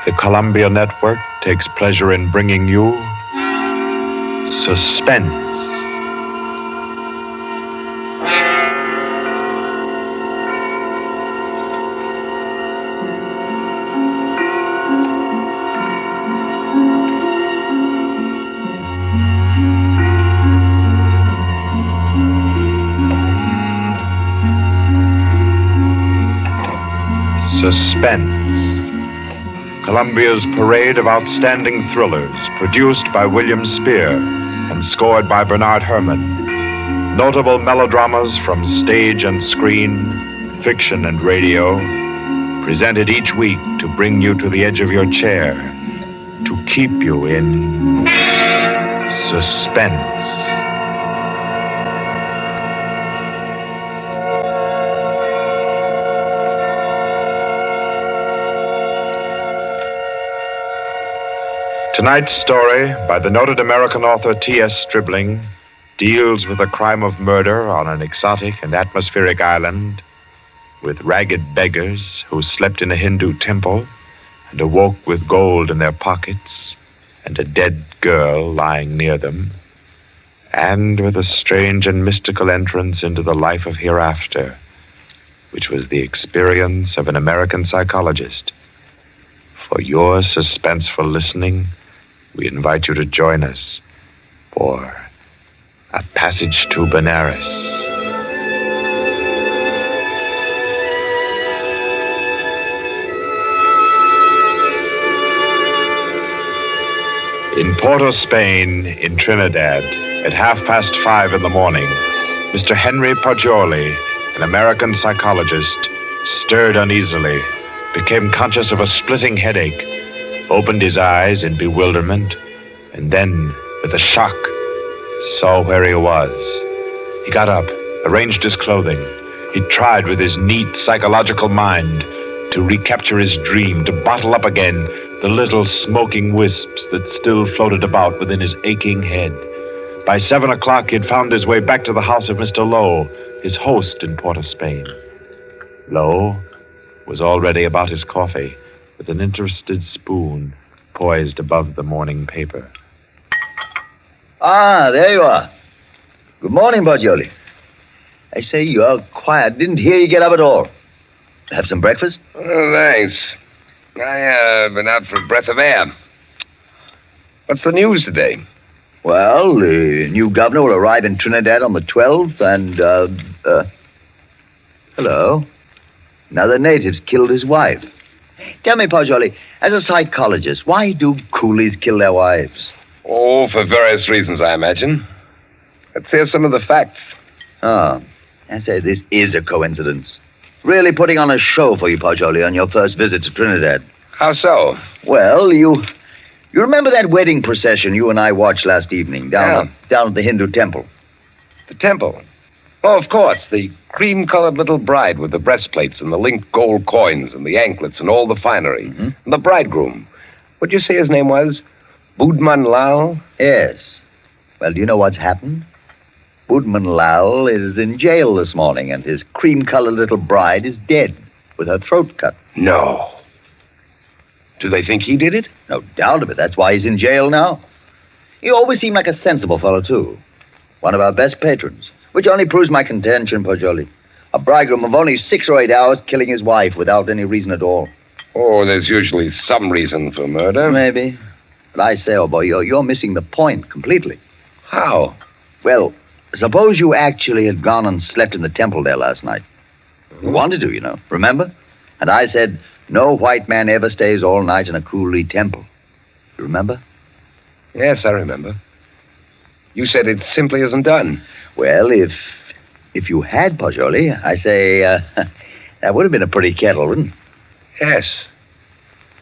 the Columbia Network takes pleasure in bringing you Suspense. Suspense. Columbia's parade of outstanding thrillers, produced by William Spear and scored by Bernard Herrmann. Notable melodramas from stage and screen, fiction and radio, presented each week to bring you to the edge of your chair, to keep you in suspense. Tonight's story, by the noted American author T.S. Stribling, deals with a crime of murder on an exotic and atmospheric island, with ragged beggars who slept in a Hindu temple and awoke with gold in their pockets and a dead girl lying near them, and with a strange and mystical entrance into the life of hereafter, which was the experience of an American psychologist. For your suspenseful listening, we invite you to join us for A Passage to Benares. In Porto, Spain, in Trinidad, at 5:30 in the morning, Mr. Henry Poggioli, an American psychologist, stirred uneasily, became conscious of a splitting headache, opened his eyes in bewilderment, and then, with a shock, saw where he was. He got up, arranged his clothing. He tried with his neat psychological mind to recapture his dream, to bottle up again the little smoking wisps that still floated about within his aching head. By 7 o'clock, he had found his way back to the house of Mr. Lowe, his host in Port of Spain. Lowe was already about his coffee, with an interested spoon poised above the morning paper. Ah, there you are. Good morning, Poggioli. I say, you're quiet. Didn't hear you get up at all. Have some breakfast? Oh, thanks. I've been out for a breath of air. What's the news today? Well, the new governor will arrive in Trinidad on the 12th, and, hello. Another native's killed his wife. Tell me, Poggioli, as a psychologist, why do coolies kill their wives? Oh, for various reasons, I imagine. Let's hear some of the facts. Oh, I say, this is a coincidence. Really putting on a show for you, Poggioli, on your first visit to Trinidad. How so? Well, you remember that wedding procession you and I watched last evening down at the Hindu temple? The temple? Oh, of course, the cream-colored little bride with the breastplates and the linked gold coins and the anklets and all the finery. Mm-hmm. And the bridegroom. What'd you say his name was? Budman Lal? Yes. Well, do you know what's happened? Budman Lal is in jail this morning, and his cream-colored little bride is dead, with her throat cut. No. Do they think he did it? No doubt of it. That's why he's in jail now. He always seemed like a sensible fellow, too. One of our best patrons. Which only proves my contention, Poggioli. A bridegroom of only 6 or 8 hours killing his wife without any reason at all. Oh, there's usually some reason for murder. Maybe. But I say, oh boy, you're missing the point completely. How? Well, suppose you actually had gone and slept in the temple there last night. You wanted to, you know, remember? And I said, no white man ever stays all night in a coolie temple. You remember? Yes, I remember. You said it simply isn't done. Well, if you had, Poggioli, I say, that would have been a pretty kettle, wouldn't it?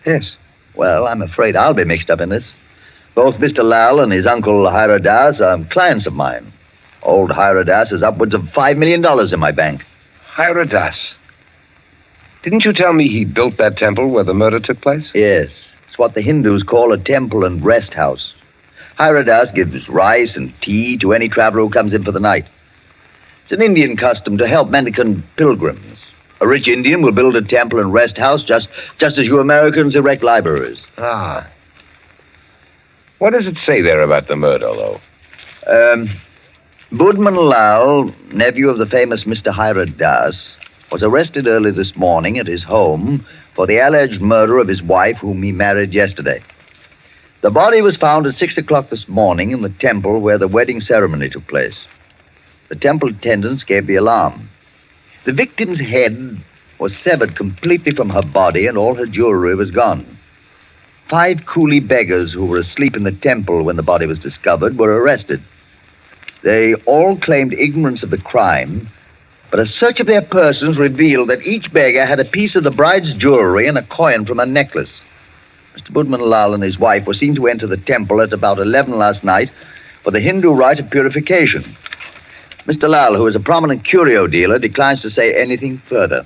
Yes. Well, I'm afraid I'll be mixed up in this. Both Mr. Lal and his uncle Hiradas are clients of mine. Old Hiradas has upwards of $5 million in my bank. Hiradas? Didn't you tell me he built that temple where the murder took place? Yes. It's what the Hindus call a temple and rest house. Hiradas gives rice and tea to any traveler who comes in for the night. It's an Indian custom to help mendicant pilgrims. A rich Indian will build a temple and rest house just as you Americans erect libraries. Ah. What does it say there about the murder, though? Budman Lal, nephew of the famous Mr. Hira Das, was arrested early this morning at his home for the alleged murder of his wife, whom he married yesterday. The body was found at 6 o'clock this morning in the temple where the wedding ceremony took place. The temple attendants gave the alarm. The victim's head was severed completely from her body, and all her jewelry was gone. 5 coolie beggars who were asleep in the temple when the body was discovered were arrested. They all claimed ignorance of the crime, but a search of their persons revealed that each beggar had a piece of the bride's jewelry and a coin from her necklace. Mr. Budman Lal and his wife were seen to enter the temple at about 11 last night for the Hindu rite of purification. Mr. Lal, who is a prominent curio dealer, declines to say anything further.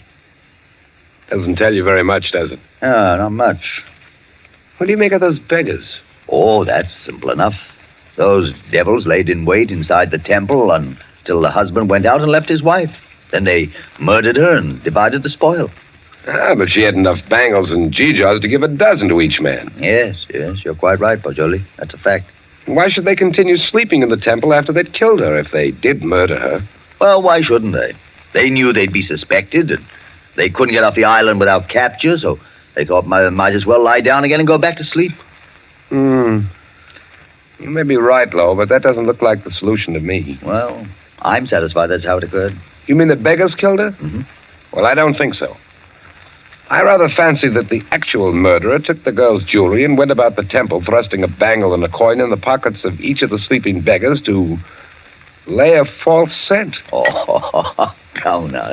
Doesn't tell you very much, does it? Not much. What do you make of those beggars? Oh, that's simple enough. Those devils laid in wait inside the temple until the husband went out and left his wife. Then they murdered her and divided the spoil. Ah, but she had enough bangles and geegaws to give a dozen to each man. Yes, you're quite right, Pajoli. That's a fact. Why should they continue sleeping in the temple after they'd killed her if they did murder her? Well, why shouldn't they? They knew they'd be suspected, and they couldn't get off the island without capture, so they thought might as well lie down again and go back to sleep. You may be right, Lo, but that doesn't look like the solution to me. Well, I'm satisfied that's how it occurred. You mean the beggars killed her? Mm-hmm. Well, I don't think so. I rather fancy that the actual murderer took the girl's jewelry and went about the temple thrusting a bangle and a coin in the pockets of each of the sleeping beggars to lay a false scent. Oh, come now.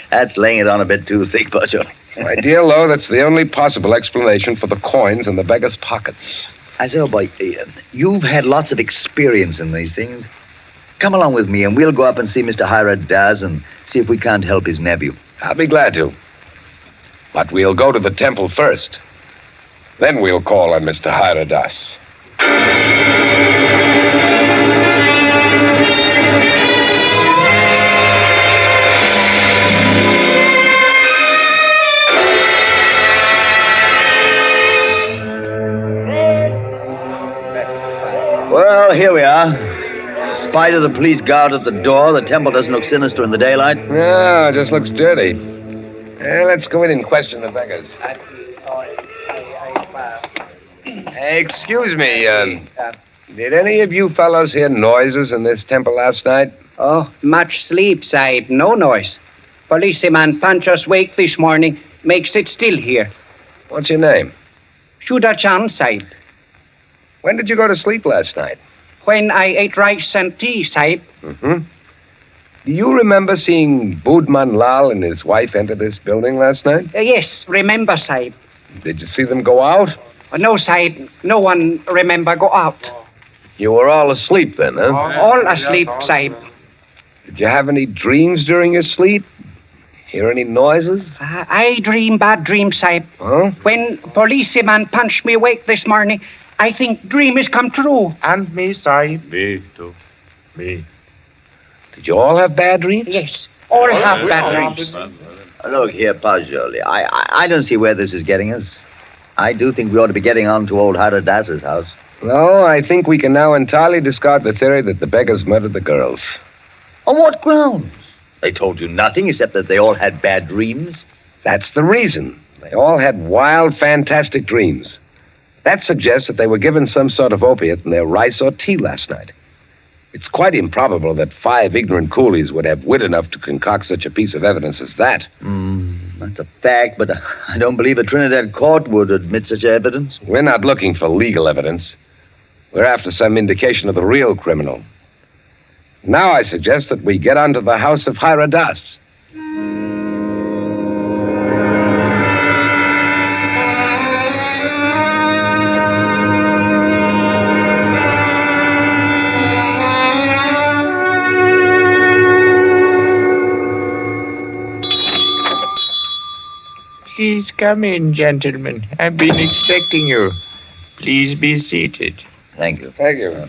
That's laying it on a bit too thick, Pajoli. My dear Lo, that's the only possible explanation for the coins in the beggars' pockets. I say, oh, boy, you've had lots of experience in these things. Come along with me, and we'll go up and see Mr. Hira Das and see if we can't help his nephew. I'll be glad to. But we'll go to the temple first. Then we'll call on Mr. Hira Das. Well, here we are. In spite of the police guard at the door, the temple doesn't look sinister in the daylight. No, it just looks dirty. Let's go in and question the beggars. Excuse me, did any of you fellows hear noises in this temple last night? Oh, much sleep, Sahib. No noise. Policeman Pancho's wake this morning makes it still here. What's your name? Shuda Chan, Sahib. When did you go to sleep last night? When I ate rice and tea, Sahib. Mm-hmm. Do you remember seeing Budman Lal and his wife enter this building last night? Yes, remember, Sahib. Did you see them go out? No, Sahib. No one remember go out. You were all asleep then, huh? All asleep, Sahib. Did you have any dreams during your sleep? Hear any noises? I dream bad dreams, Sahib. Huh? When policeman punched me awake this morning, I think dream is come true. And me, Sahib. Me, too. Me. Did you all have bad dreams? Yes, all have bad dreams. Look here, Pajoli. I don't see where this is getting us. I do think we ought to be getting on to old Hira Das's house. No, I think we can now entirely discard the theory that the beggars murdered the girls. On what grounds? They told you nothing except that they all had bad dreams. That's the reason. They all had wild, fantastic dreams. That suggests that they were given some sort of opiate in their rice or tea last night. It's quite improbable that 5 ignorant coolies would have wit enough to concoct such a piece of evidence as that. That's a fact, but I don't believe a Trinidad court would admit such evidence. We're not looking for legal evidence. We're after some indication of the real criminal. Now I suggest that we get onto the house of Hira Das. Please come in, gentlemen. I've been expecting you. Please be seated. Thank you. Thank you.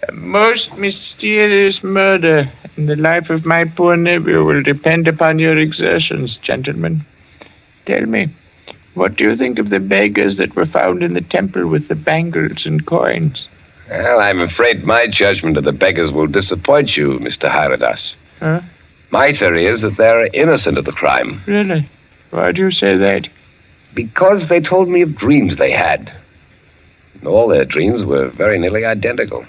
A most mysterious murder, and the life of my poor nephew will depend upon your exertions, gentlemen. Tell me, what do you think of the beggars that were found in the temple with the bangles and coins? Well, I'm afraid my judgment of the beggars will disappoint you, Mr. Haradas. Huh? My theory is that they're innocent of the crime. Really? Why do you say that? Because they told me of dreams they had. And all their dreams were very nearly identical.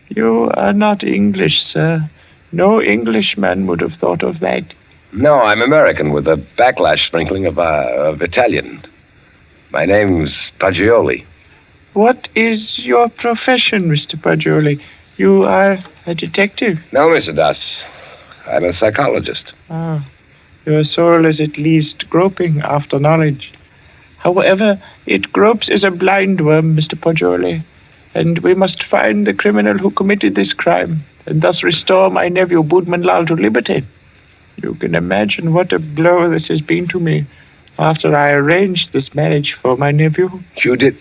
You are not English, sir. No Englishman would have thought of that. No, I'm American with a backlash sprinkling of Italian. My name's Paggioli. What is your profession, Mr. Paggioli? You are a detective? No, Mr. Das. I'm a psychologist. Ah, your soul is at least groping after knowledge. However, it gropes as a blind worm, Mr. Paggioli, and we must find the criminal who committed this crime, and thus restore my nephew Boodman Lal to liberty. You can imagine what a blow this has been to me after I arranged this marriage for my nephew. You did...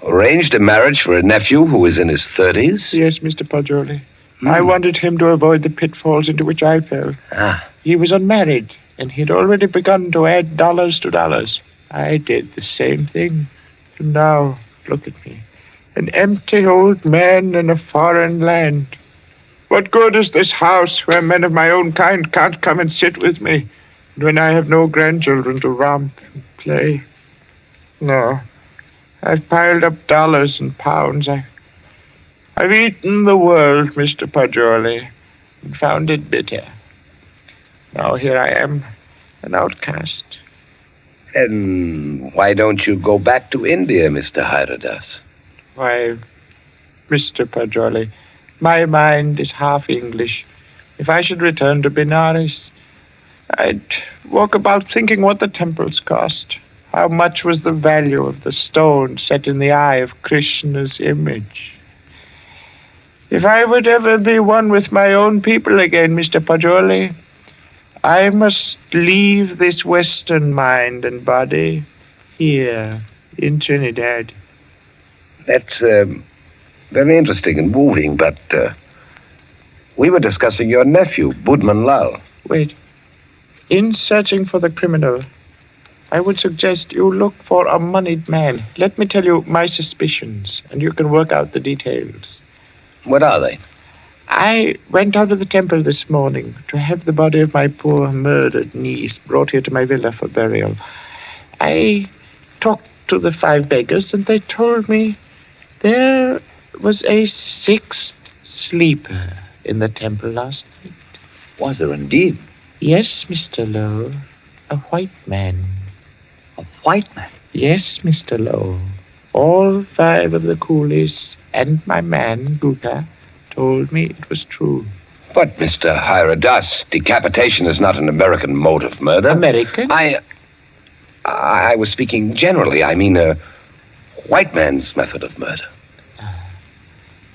arranged a marriage for a nephew who was in his 30s? Yes, Mr. Paggioli. I wanted him to avoid the pitfalls into which I fell. He was unmarried, and he'd already begun to add dollars to dollars. I did the same thing. And now, look at me. An empty old man in a foreign land. What good is this house where men of my own kind can't come and sit with me, and when I have no grandchildren to romp and play? No. I've piled up dollars and pounds. I've eaten the world, Mr. Paggioli, and found it bitter. Now here I am, an outcast. And why don't you go back to India, Mr. Haradas? Why, Mr. Paggioli, my mind is half English. If I should return to Benares, I'd walk about thinking what the temples cost. How much was the value of the stone set in the eye of Krishna's image? If I would ever be one with my own people again, Mr. Paggioli, I must leave this Western mind and body here in Trinidad. That's very interesting and moving, but we were discussing your nephew, Boodman Lal. Wait. In searching for the criminal, I would suggest you look for a moneyed man. Let me tell you my suspicions, and you can work out the details. What are they? I went out of the temple this morning to have the body of my poor murdered niece brought here to my villa for burial. I talked to the 5 beggars, and they told me there was a 6th sleeper in the temple last night. Was there indeed? Yes, Mr. Lowe. A white man. A white man? Yes, Mr. Lowe. All 5 of the coolies and my man, Guka, told me it was true. But, Mr. Haradas, decapitation is not an American mode of murder. American? I was speaking generally. I mean, a white man's method of murder.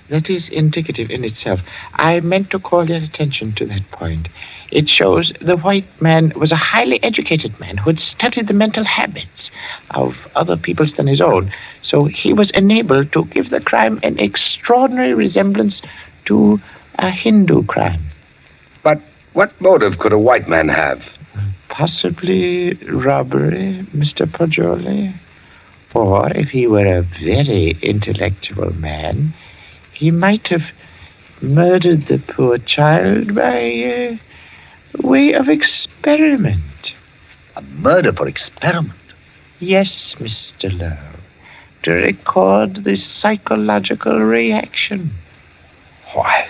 That is indicative in itself. I meant to call your attention to that point. It shows the white man was a highly educated man who had studied the mental habits of other peoples than his own. So he was enabled to give the crime an extraordinary resemblance to a Hindu crime. But what motive could a white man have? Possibly robbery, Mr. Paggioli. Or if he were a very intellectual man, he might have murdered the poor child by way of experiment. A murder for experiment? Yes, Mr. Lowe. To record the psychological reaction. Why,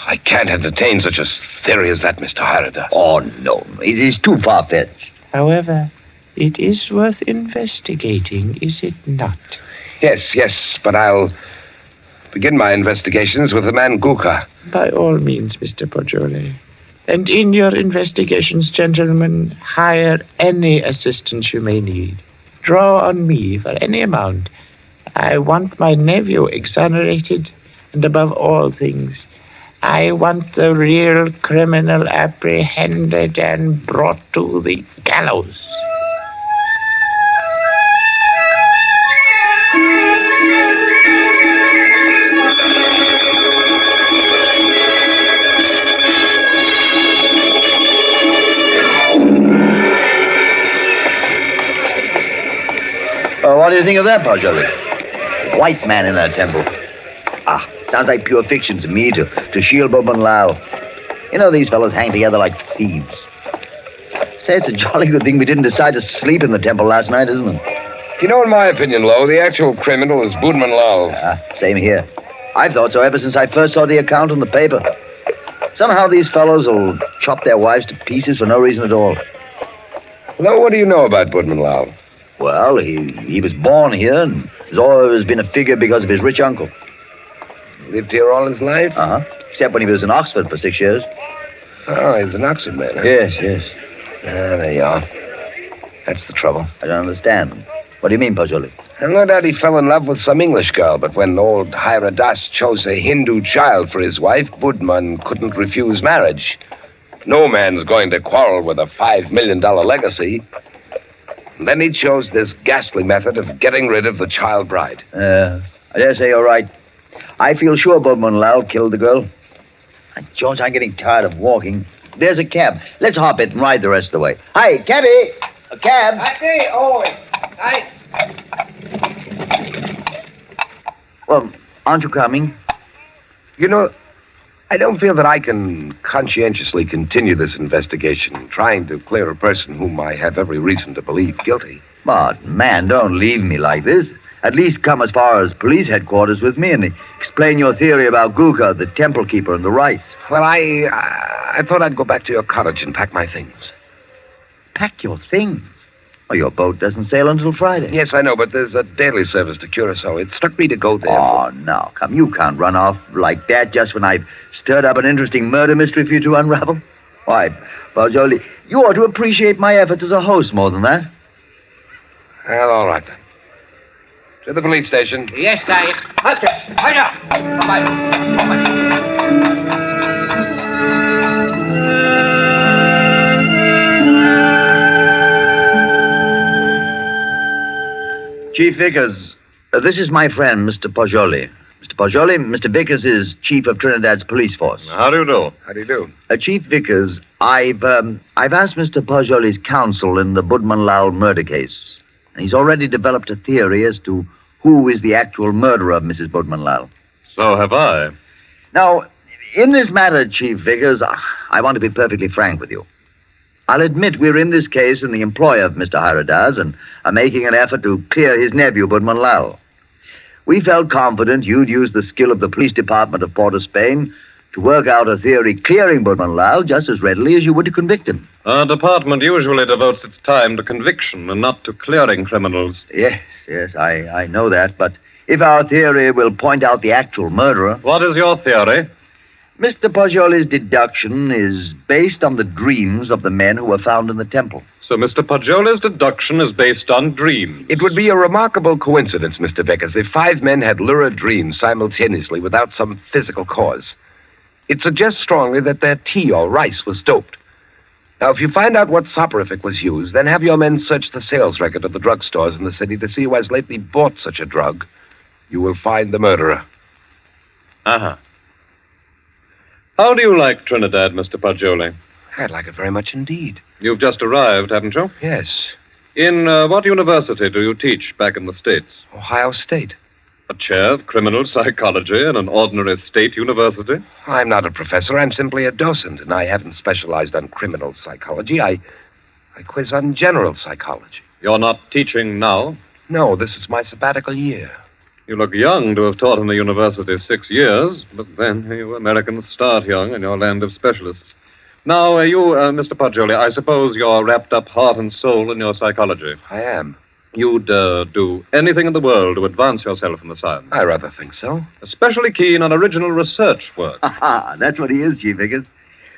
I can't entertain such a theory as that, Mr. Haradas. Oh, no. It is too far-fetched. However, it is worth investigating, is it not? Yes, but I'll begin my investigations with the man Guka. By all means, Mr. Paggioli. And in your investigations, gentlemen, hire any assistance you may need. Draw on me for any amount. I want my nephew exonerated, and above all things, I want the real criminal apprehended and brought to the gallows. What do you think of that, Pajoli? White man in that temple. Sounds like pure fiction to me, to shield Boban Lal. You know, these fellows hang together like thieves. Say, it's a jolly good thing we didn't decide to sleep in the temple last night, isn't it? You know, in my opinion, Lo, the actual criminal is Boban Lal. Same here. I thought so ever since I first saw the account in the paper. Somehow these fellows will chop their wives to pieces for no reason at all. Lo, what do you know about Boban Lal? Well, he was born here and has always been a figure because of his rich uncle. Lived here all his life? Except when he was in Oxford for 6 years. Oh, he was an Oxford man, huh? Yes. There you are. That's the trouble. I don't understand. What do you mean, Pajoli? And no doubt he fell in love with some English girl, but when old Hiradas chose a Hindu child for his wife, Budman couldn't refuse marriage. No man's going to quarrel with a $5 million legacy. And then he chose this ghastly method of getting rid of the child bride. I dare say you're right. I feel sure Boban Lal killed the girl. George, I'm getting tired of walking. There's a cab. Let's hop it and ride the rest of the way. Hi, cabby! A cab! I say, Well, aren't you coming? You know, I don't feel that I can conscientiously continue this investigation, trying to clear a person whom I have every reason to believe guilty. But, man, don't leave me like this. At least come as far as police headquarters with me and explain your theory about Guka, the temple keeper, and the rice. Well, I thought I'd go back to your cottage and pack my things. Pack your things? Oh, your boat doesn't sail until Friday. Yes, I know, but there's a daily service to Curacao. It struck me to go there. Oh, now, come. You can't run off like that just when I've stirred up an interesting murder mystery for you to unravel. Why, Pajoli, you ought to appreciate my efforts as a host more than that. Well, all right, then. To the police station. Yes, Sahib. Chief Vickers, this is my friend, Mr. Pajoli. Mr. Pajoli, Mr. Vickers is chief of Trinidad's police force. How do you do? How do you do? Chief Vickers, I've asked Mr. Pajoli's counsel in the Boban Lal murder case. And he's already developed a theory as to who is the actual murderer of Mrs. Boban Lal. So have I. Now, in this matter, Chief Vickers, I want to be perfectly frank with you. I'll admit we're in this case in the employ of Mr. Hiradas and are making an effort to clear his nephew, Boban Lal. We felt confident you'd use the skill of the police department of Port of Spain to work out a theory clearing Boban Lal just as readily as you would to convict him. Our department usually devotes its time to conviction and not to clearing criminals. Yes, I know that, but if our theory will point out the actual murderer... What is your theory? Mr. Pajoli's deduction is based on the dreams of the men who were found in the temple. So Mr. Pajoli's deduction is based on dreams. It would be a remarkable coincidence, Mr. Vickers, if 5 men had lurid dreams simultaneously without some physical cause. It suggests strongly that their tea or rice was doped. Now, if you find out what soporific was used, then have your men search the sales record of the drugstores in the city to see who has lately bought such a drug. You will find the murderer. Uh-huh. How do you like Trinidad, Mr. Pajoli? I'd like it very much indeed. You've just arrived, haven't you? Yes. In what university do you teach back in the States? Ohio State. A chair of criminal psychology in an ordinary state university? I'm not a professor. I'm simply a docent, and I haven't specialized on criminal psychology. I quiz on general psychology. You're not teaching now? No, this is my sabbatical year. You look young to have taught in the university 6 years, but then you Americans start young in your land of specialists. Now, Mr. Pajoli, I suppose you're wrapped up heart and soul in your psychology. I am. You'd do anything in the world to advance yourself in the science. I rather think so. Especially keen on original research work. That's what he is, Chief Vickers.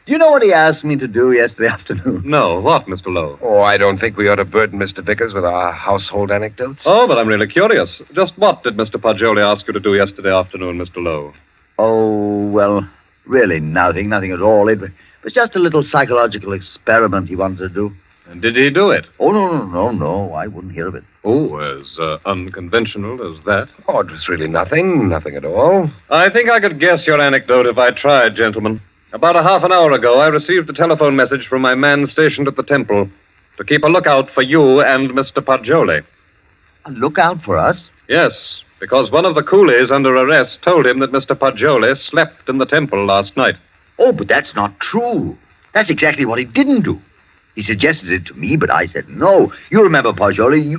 Do you know what he asked me to do yesterday afternoon? No, what, Mr. Lowe? Oh, I don't think we ought to burden Mr. Vickers with our household anecdotes. Oh, but I'm really curious. Just what did Mr. Pajoli ask you to do yesterday afternoon, Mr. Lowe? Oh, well, really nothing at all. It was just a little psychological experiment he wanted to do. And did he do it? Oh, no, I wouldn't hear of it. Oh, as unconventional as that? Oh, it was really nothing at all. I think I could guess your anecdote if I tried, gentlemen. About a half an hour ago, I received a telephone message from my man stationed at the temple to keep a lookout for you and Mr. Pajoli. A lookout for us? Yes, because one of the coolies under arrest told him that Mr. Poggioli slept in the temple last night. Oh, but that's not true. That's exactly what he didn't do. He suggested it to me, but I said no. You remember, Poggioli,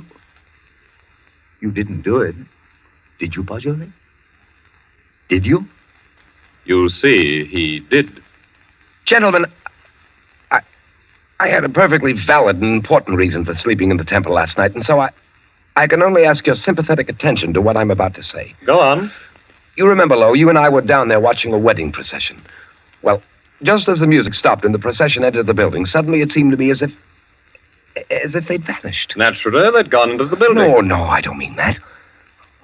you didn't do it. Did you, Poggioli? Did you? You see, he did. Gentlemen, I had a perfectly valid and important reason for sleeping in the temple last night, and so I can only ask your sympathetic attention to what I'm about to say. Go on. You remember, Lo, you and I were down there watching a wedding procession. Well, just as the music stopped and the procession entered the building, suddenly it seemed to me as if they'd vanished. Naturally, they'd gone into the building. No, I don't mean that.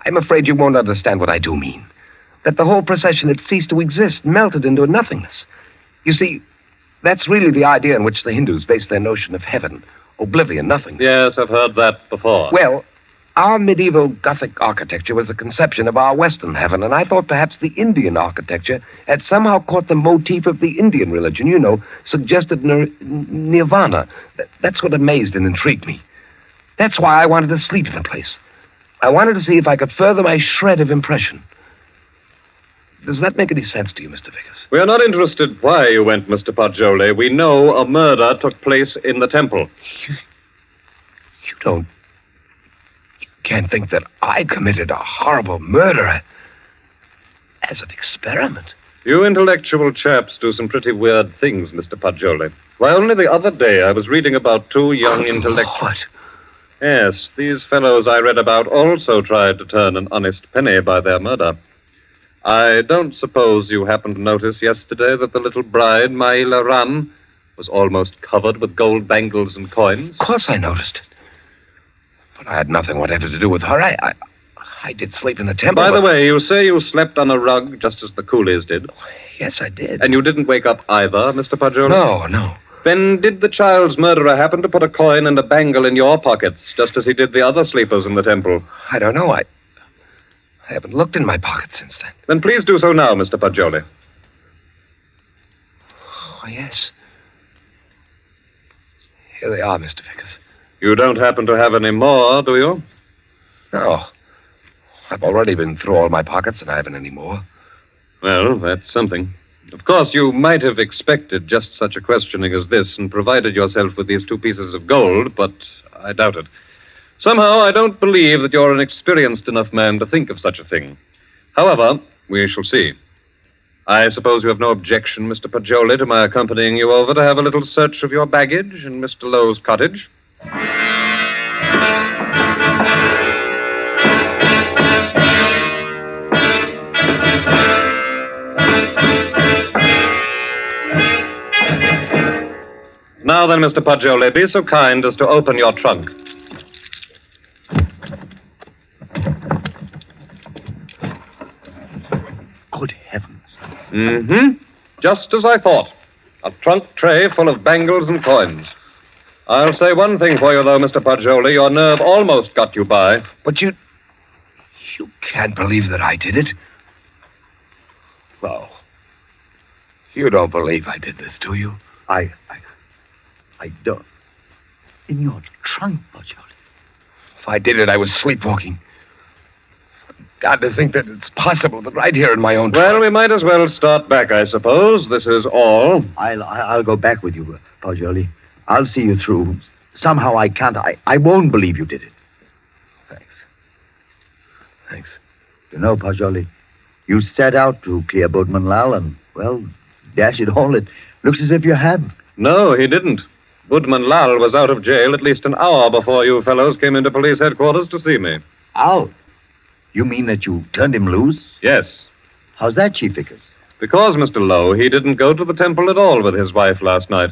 I'm afraid you won't understand what I do mean. That the whole procession had ceased to exist, melted into nothingness. You see, that's really the idea in which the Hindus base their notion of heaven, oblivion, nothing. Yes, I've heard that before. Well, our medieval Gothic architecture was the conception of our Western heaven, and I thought perhaps the Indian architecture had somehow caught the motif of the Indian religion, suggested nirvana. That's what amazed and intrigued me. That's why I wanted to sleep in the place. I wanted to see if I could further my shred of impression. Does that make any sense to you, Mr. Vickers? We are not interested why you went, Mr. Poggioli. We know a murder took place in the temple. You can't think that I committed a horrible murder as an experiment. You intellectual chaps do some pretty weird things, Mr. Poggioli. Why, only the other day I was reading about two young intellectuals. What? Yes, these fellows I read about also tried to turn an honest penny by their murder. I don't suppose you happened to notice yesterday that the little bride, Maila Ram, was almost covered with gold bangles and coins? Of course I noticed it. But I had nothing whatever to do with her. I did sleep in the temple. By the way, you say you slept on a rug just as the coolies did. Yes, I did. And you didn't wake up either, Mr. Poggioli? No. Then did the child's murderer happen to put a coin and a bangle in your pockets, just as he did the other sleepers in the temple? I don't know. I haven't looked in my pocket since then. Then please do so now, Mr. Poggioli. Oh, yes. Here they are, Mr. Vickers. You don't happen to have any more, do you? No. I've already been through all my pockets, and I haven't any more. Well, that's something. Of course, you might have expected just such a questioning as this and provided yourself with these 2 pieces of gold, but I doubt it. Somehow, I don't believe that you're an experienced enough man to think of such a thing. However, we shall see. I suppose you have no objection, Mr. Poggioli, to my accompanying you over to have a little search of your baggage in Mr. Lowe's cottage? Now then, Mr. Poggioli, be so kind as to open your trunk. Good heavens. Mm-hmm. Just as I thought. A trunk tray full of bangles and coins. I'll say one thing for you, though, Mr. Poggioli. Your nerve almost got you by. But you can't believe that I did it. Well, you don't believe I did this, do you? I don't. In your trunk, Poggioli. If I did it, I was sleepwalking. God, to think that it's possible, but right here in my own Well, trunk. we might as well start back, I suppose. This is all. I'll go back with you, Poggioli. I'll see you through. Somehow I can't. I won't believe you did it. Thanks. You know, Poggioli, you set out to clear Boatman Lal, and, well, dash it all, it looks as if you have. No, he didn't. Budman Lal was out of jail at least an hour before you fellows came into police headquarters to see me. Out? You mean that you turned him loose? Yes. How's that, Chief Vickers? Because, Mr. Lowe, he didn't go to the temple at all with his wife last night.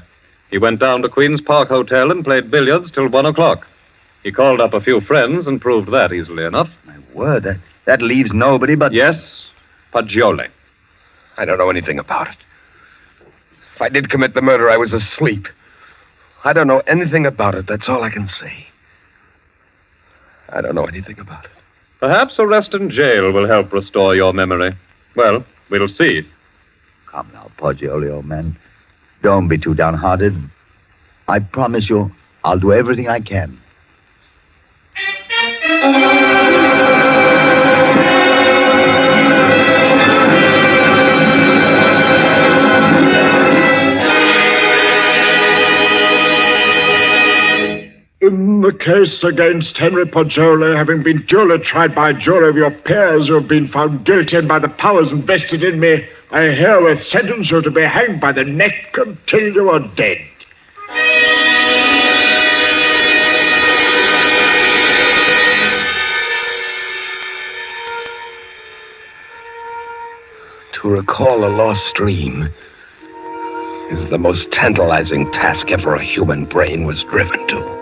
He went down to Queen's Park Hotel and played billiards till 1 o'clock. He called up a few friends and proved that easily enough. My word, that leaves nobody but... Yes, Poggioli. I don't know anything about it. If I did commit the murder, I was asleep. I don't know anything about it. That's all I can say. I don't know anything about it. Perhaps arrest and jail will help restore your memory. Well, we'll see. Come now, Poggioli, old man. Don't be too downhearted. I promise you, I'll do everything I can. case against Henry Poggioli having been duly tried by a jury of your peers who have been found guilty, and by the powers invested in me, I herewith sentence you to be hanged by the neck until you are dead. To recall a lost dream is the most tantalizing task ever a human brain was driven to.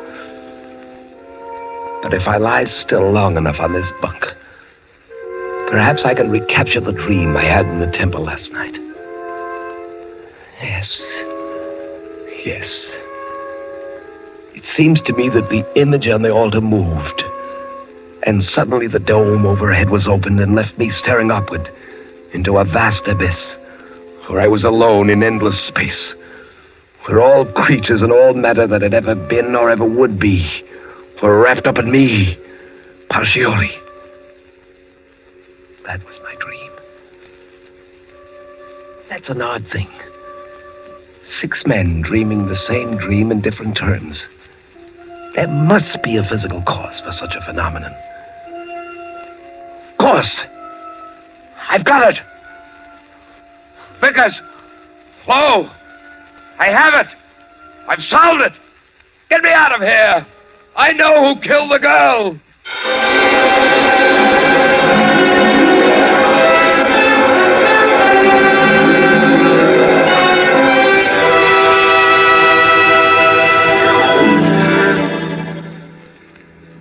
But if I lie still long enough on this bunk, perhaps I can recapture the dream I had in the temple last night. Yes. It seems to me that the image on the altar moved, and suddenly the dome overhead was opened and left me staring upward into a vast abyss, where I was alone in endless space, where all creatures and all matter that had ever been or ever would be were wrapped up in me, Poggioli. That was my dream. That's an odd thing. 6 men dreaming the same dream in different terms. There must be a physical cause for such a phenomenon. Of course! I've got it! Vickers! Flo! I have it! I've solved it! Get me out of here! I know who killed the girl!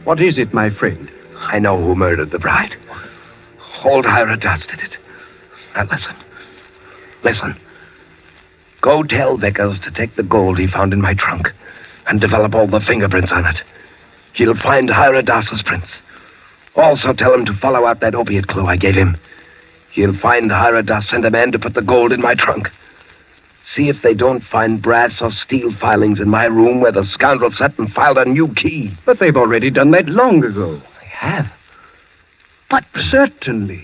What is it, my friend? I know who murdered the bride. Old Hyradas did it. Now listen. Go tell Vickers to take the gold he found in my trunk and develop all the fingerprints on it. He'll find Hyradas's prints. Also tell him to follow out that opiate clue I gave him. He'll find Hyradas sent a man to put the gold in my trunk. See if they don't find brass or steel filings in my room where the scoundrel sat and filed a new key. But they've already done that long ago. They have? But certainly.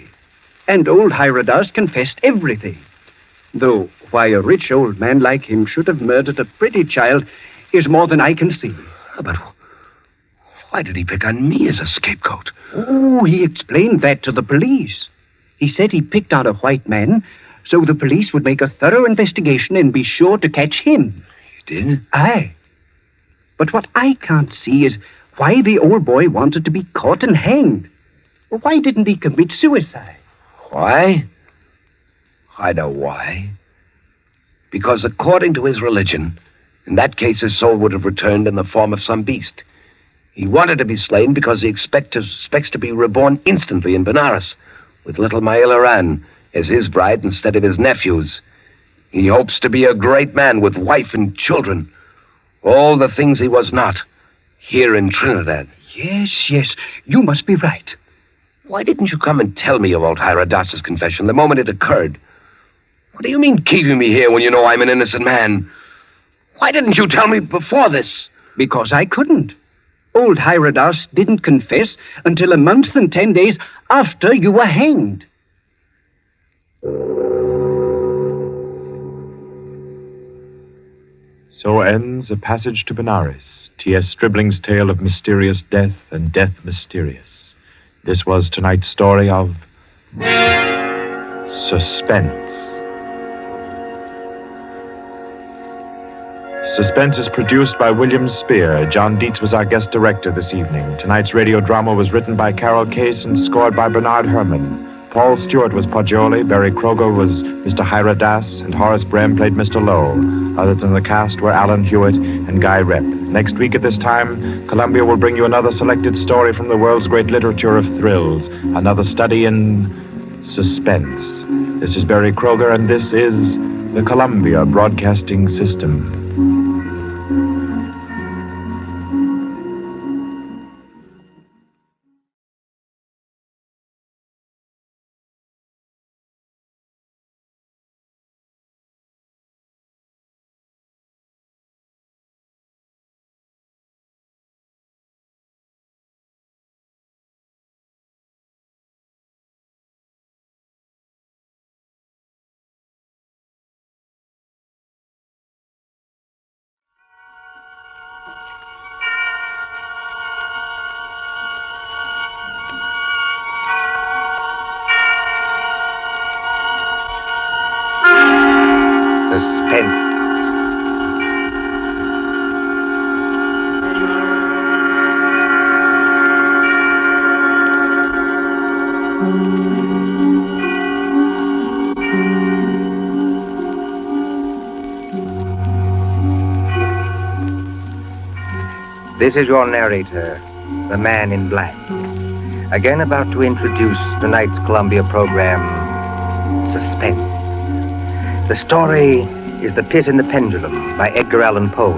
And old Hyradas confessed everything. Though why a rich old man like him should have murdered a pretty child is more than I can see. But why did he pick on me as a scapegoat? Oh, he explained that to the police. He said he picked out a white man so the police would make a thorough investigation and be sure to catch him. He did? Aye. But what I can't see is why the old boy wanted to be caught and hanged. Why didn't he commit suicide? Why? I know why. Because according to his religion, in that case his soul would have returned in the form of some beast. He wanted to be slain because he expects to be reborn instantly in Benares, with little Maila Ran as his bride instead of his nephew's. He hopes to be a great man with wife and children. All the things he was not, here in Trinidad. Yes, you must be right. Why didn't you come and tell me about Hyradas's confession the moment it occurred? What do you mean keeping me here when you know I'm an innocent man? Why didn't you tell me before this? Because I couldn't. Old Hyradas didn't confess until a month and 10 days after you were hanged. So ends A Passage to Benares, T.S. Stribling's tale of mysterious death and death mysterious. This was tonight's story of Suspense. Suspense is produced by William Spear. John Dietz was our guest director this evening. Tonight's radio drama was written by Carol Case and scored by Bernard Herrmann. Paul Stewart was Poggioli, Barry Kroger was Mr. Hyradas, and Horace Brem played Mr. Lowe. Others in the cast were Alan Hewitt and Guy Rep. Next week at this time, Columbia will bring you another selected story from the world's great literature of thrills, another study in suspense. This is Barry Kroger, and this is the Columbia Broadcasting System. Suspense. This is your narrator, the man in black, again about to introduce tonight's Columbia program, Suspense. The story is The Pit and the Pendulum by Edgar Allan Poe,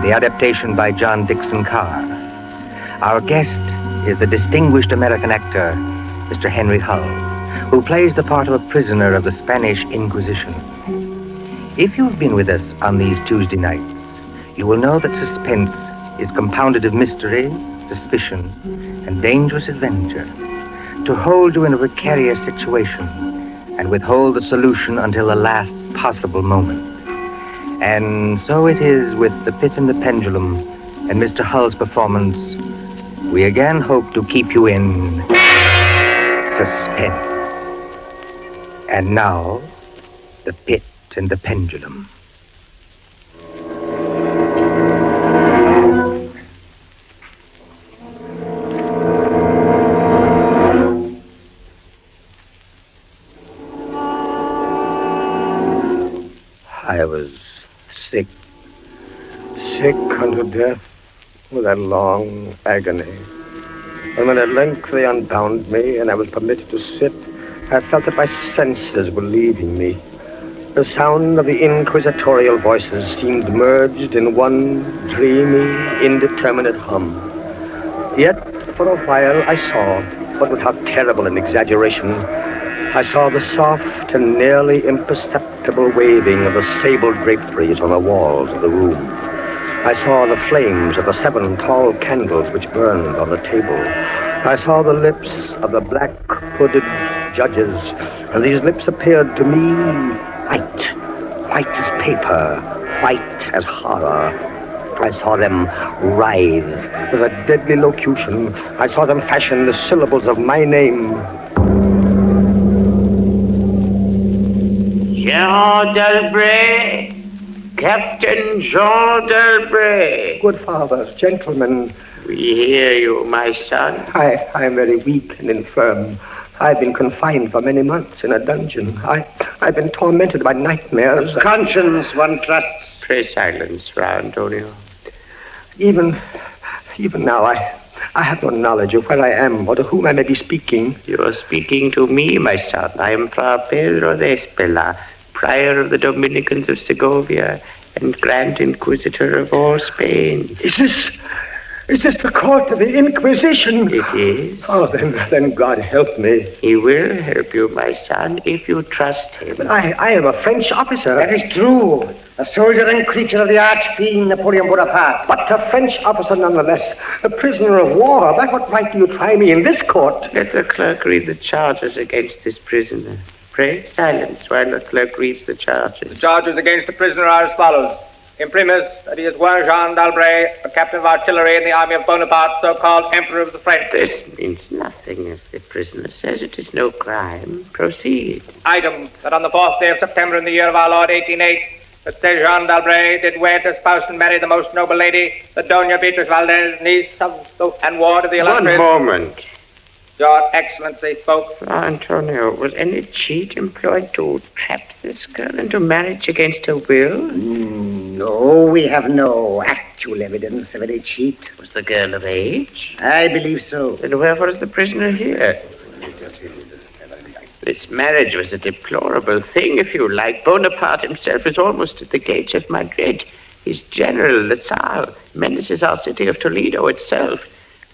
the adaptation by John Dixon Carr. Our guest is the distinguished American actor, Mr. Henry Hull, who plays the part of a prisoner of the Spanish Inquisition. If you've been with us on these Tuesday nights, you will know that Suspense is compounded of mystery, suspicion, and dangerous adventure, to hold you in a precarious situation and withhold the solution until the last possible moment. And so it is with The Pit and the Pendulum and Mr. Hull's performance. We again hope to keep you in suspense. And now, The Pit and the Pendulum. I was sick unto death with that long agony. And when at length they unbound me and I was permitted to sit, I felt that my senses were leaving me. The sound of the inquisitorial voices seemed merged in one dreamy, indeterminate hum. Yet, for a while, I saw, but without terrible an exaggeration, I saw the soft and nearly imperceptible waving of the sable draperies on the walls of the room. I saw the flames of the 7 tall candles which burned on the table. I saw the lips of the black-hooded judges, and these lips appeared to me white as paper, white as horror. I saw them writhe with a deadly locution. I saw them fashion the syllables of my name. Jean Delbray, Captain Jean Delbray. Good fathers, gentlemen. We hear you, my son. I am very weak and infirm. I've been confined for many months in a dungeon. I've been tormented by nightmares. Conscience, one trusts. Pray silence, Fra Antonio. Even now, I have no knowledge of where I am or to whom I may be speaking. You are speaking to me, my son. I am Fra Pedro de Espela, prior of the Dominicans of Segovia and Grand Inquisitor of all Spain. Is this the court of the Inquisition? It is. Oh, then God help me. He will help you, my son, if you trust him. But I am a French officer. That is true. A soldier and creature of the arch-fiend Napoleon Bonaparte. But a French officer nonetheless. A prisoner of war. By what right do you try me in this court? Let the clerk read the charges against this prisoner. Pray silence while the clerk reads the charges. The charges against the prisoner are as follows. Imprimis, that he is one Jean d'Albret, a captain of artillery in the army of Bonaparte, so-called Emperor of the French. This means nothing, as the prisoner says. It is no crime. Proceed. Item, that on the 4th day of September in the year of our Lord 1808, that said Jean d'Albret did wed, espouse, and marry the most noble lady, the Doña Beatriz Valdez, niece of and ward of the illustrious... One moment. Your Excellency spoke. Fra Antonio, was any cheat employed to trap this girl into marriage against her will? No, we have no actual evidence of any cheat. Was the girl of age? I believe so. Then wherefore is the prisoner here? This marriage was a deplorable thing, if you like. Bonaparte himself is almost at the gates of Madrid. His general, Lasalle, menaces our city of Toledo itself.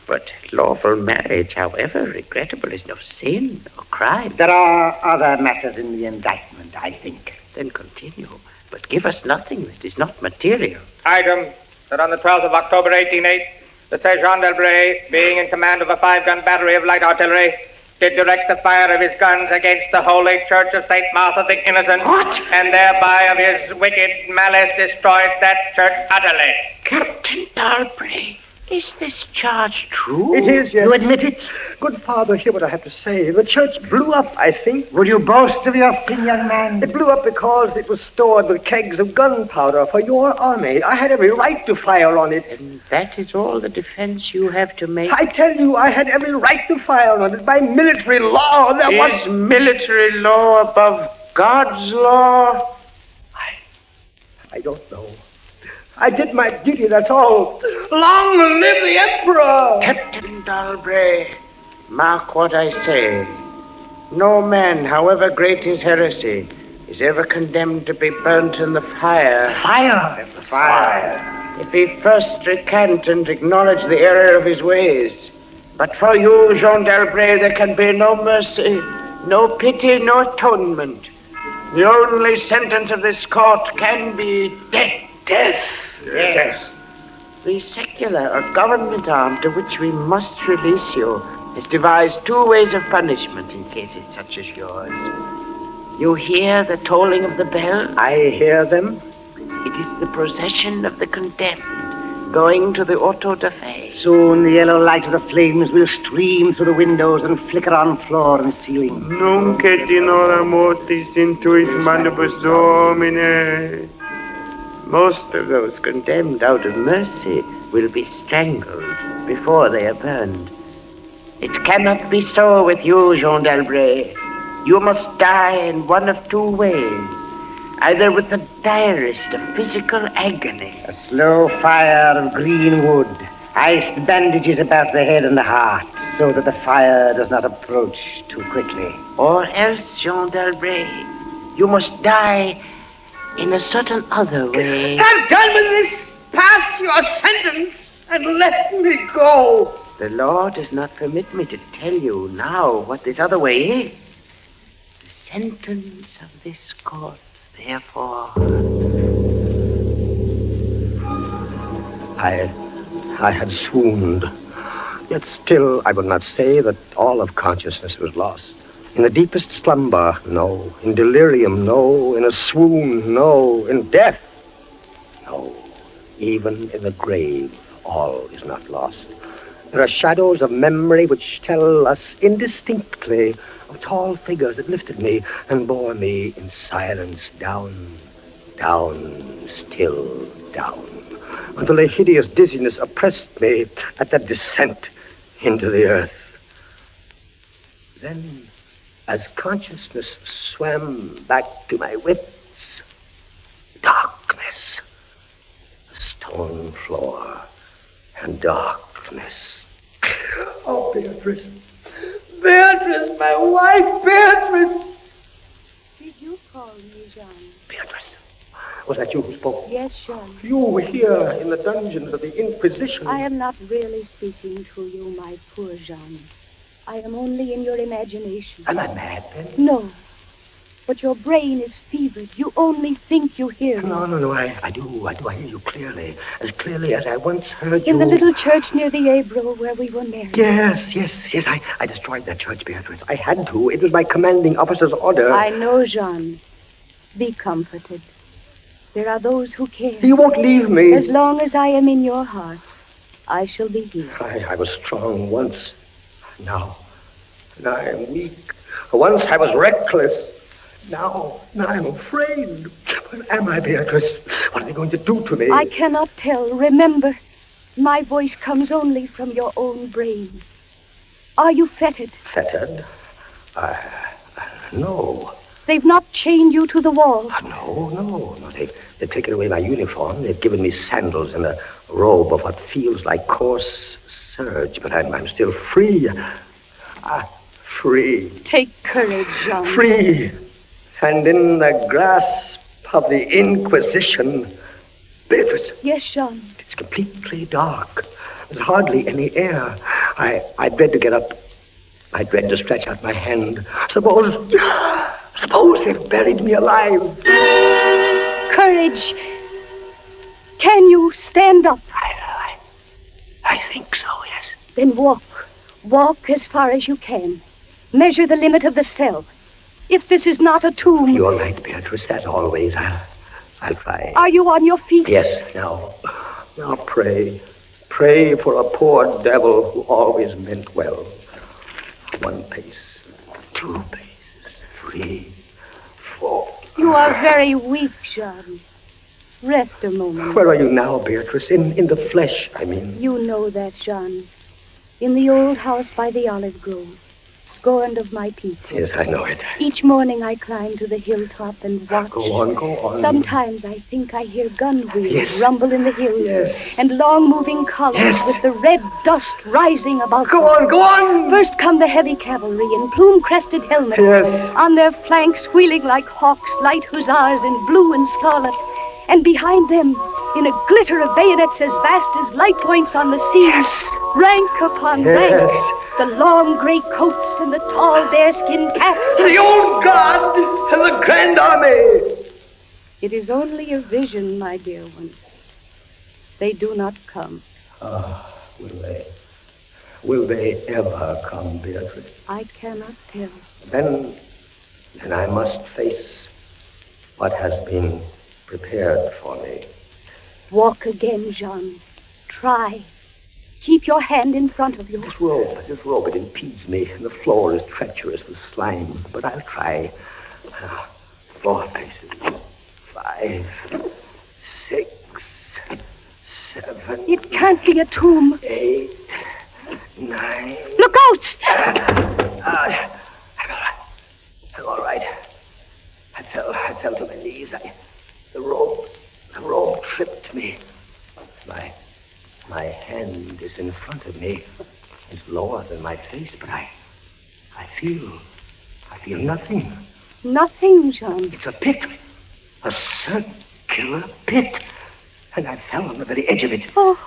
But lawful marriage, however regrettable, is no sin or crime. There are other matters in the indictment, I think. Then continue, but give us nothing that is not material. Item, that on the 12th of October 1808, the said Jean d'Albret, being in command of a 5-gun battery of light artillery, did direct the fire of his guns against the holy church of St. Martha the Innocent. What? And thereby of his wicked malice destroyed that church utterly. Captain Dalbury, Is this charge true? It is, yes. You admit it? Good Father, hear what I have to say. The church blew up, I think. Would you boast of your sin, young man? It blew up because it was stored with kegs of gunpowder for your army. I had every right to fire on it. And that is all the defense you have to make? I tell you, I had every right to fire on it. By military law, there was... Is military law above God's law? I don't know. I did my duty, that's all. Long live the Emperor! Captain Dalbray, mark what I say. No man, however great his heresy, is ever condemned to be burnt in the fire. Fire! Fire! If he first recant and acknowledge the error of his ways. But for you, Jean Dalbray, there can be no mercy, no pity, no atonement. The only sentence of this court can be death. Death! Yes. The secular or government arm to which we must release you has devised 2 ways of punishment in cases such as yours. You hear the tolling of the bell? I hear them. It is the procession of the condemned going to the auto-da-fe. Soon the yellow light of the flames will stream through the windows and flicker on floor and ceiling. Nunc et in hora mortis intuit manibus Domine. Most of those condemned out of mercy will be strangled before they are burned. It cannot be so with you, Jean Dalbray. You must die in one of 2 ways. Either with the direst of physical agony. A slow fire of green wood. Iced bandages about the head and the heart, so that the fire does not approach too quickly. Or else, Jean Dalbray, you must die in a certain other way. I'm done with this! Pass your sentence and let me go! The law does not permit me to tell you now what this other way is. The sentence of this court, therefore... I had swooned. Yet still I would not say that all of consciousness was lost. In the deepest slumber, no. In delirium, no. In a swoon, no. In death, no. Even in the grave, all is not lost. There are shadows of memory which tell us indistinctly of tall figures that lifted me and bore me in silence down, down, still down, until a hideous dizziness oppressed me at that descent into the earth. Then, as consciousness swam back to my wits, darkness, a stone floor, and darkness. Oh, Beatrice! Beatrice, my wife, Beatrice! Did you call me, Jean? Beatrice, was that you who spoke? Yes, Jean. You were here in the dungeons of the Inquisition. I am not really speaking to you, my poor Jean. I am only in your imagination. Am I mad, then? No. But your brain is fevered. You only think you hear me. No, I do. I hear you clearly. As clearly as I once heard you. In the little church near the Ebro where we were married. Yes. I destroyed that church, Beatrice. I had to. It was my commanding officer's order. I know, Jean. Be comforted. There are those who care. You won't leave me. As long as I am in your heart, I shall be here. I was strong once. Now I am weak. Once I was reckless. Now I'm afraid. What am I, Beatrice? What are they going to do to me? I cannot tell. Remember, my voice comes only from your own brain. Are you fettered? Fettered? No. They've not chained you to the wall. No. They've taken away my uniform. They've given me sandals and a robe of what feels like coarse serge, but I'm still free. Free. Take courage, Jean. Free. And in the grasp of the Inquisition. Beatrice. Yes, Jean. It's completely dark. There's hardly any air. I dread to get up. I dread to stretch out my hand. Suppose they've buried me alive. Courage. Can you stand up? I think so, yes. Then walk. Walk as far as you can. Measure the limit of the cell. If this is not a tomb... You're right, Beatrice, as always. I'll try. Are you on your feet? Yes, now pray. pray for a poor devil who always meant well. 1 pace, 2 paces, 3, 4. You are very weak, Jean. Rest a moment. Where are you now, Beatrice? In the flesh, I mean. You know that, Jean. In the old house by the olive grove, scorned of my people. Yes, I know it. Each morning I climb to the hilltop and watch. Go on. Sometimes I think I hear gun wheels Yes. rumble in the hills. Yes. And long moving columns with the red dust rising about Go them. on! First come the heavy cavalry in plume-crested helmets. Yes. On their flanks wheeling like hawks, light hussars in blue and scarlet. And behind them, in a glitter of bayonets as vast as light points on the sea, rank upon rank, the long gray coats and the tall bearskin caps. The old guard and the grand army. It is only a vision, my dear one. They do not come. Will they? Will they ever come, Beatrice? I cannot tell. Then I must face what has been prepared for me. Walk again, Jean. Try. Keep your hand in front of you. This rope, it impedes me. The floor is treacherous with slime, but I'll try. 4 paces. 5, 6, 7. It can't be a tomb. 8, 9. Look out! I'm all right. I fell to my knees. The rope tripped me. My hand is in front of me. It's lower than my face, but I feel nothing. Nothing, Jean. It's a pit. A circular pit. And I fell on the very edge of it. Oh,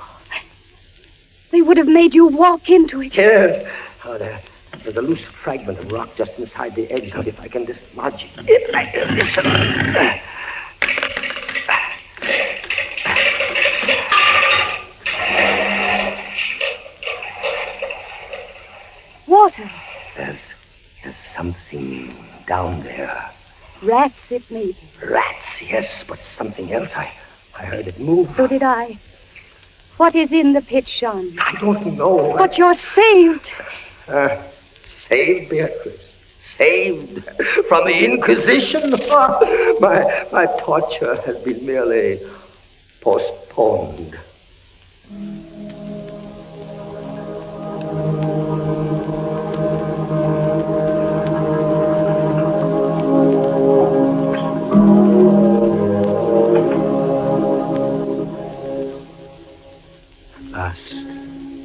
they would have made you walk into it. Yes. Oh, there's a loose fragment of rock just inside the edge. Now, if I can dislodge it, listen. Water. There's something down there. Rats, it may be. Rats, yes, but something else. I heard it move. So did I. What is in the pit, Jean? I don't know. But you're saved. Saved, Beatrice. Saved from the Inquisition. My torture has been merely postponed.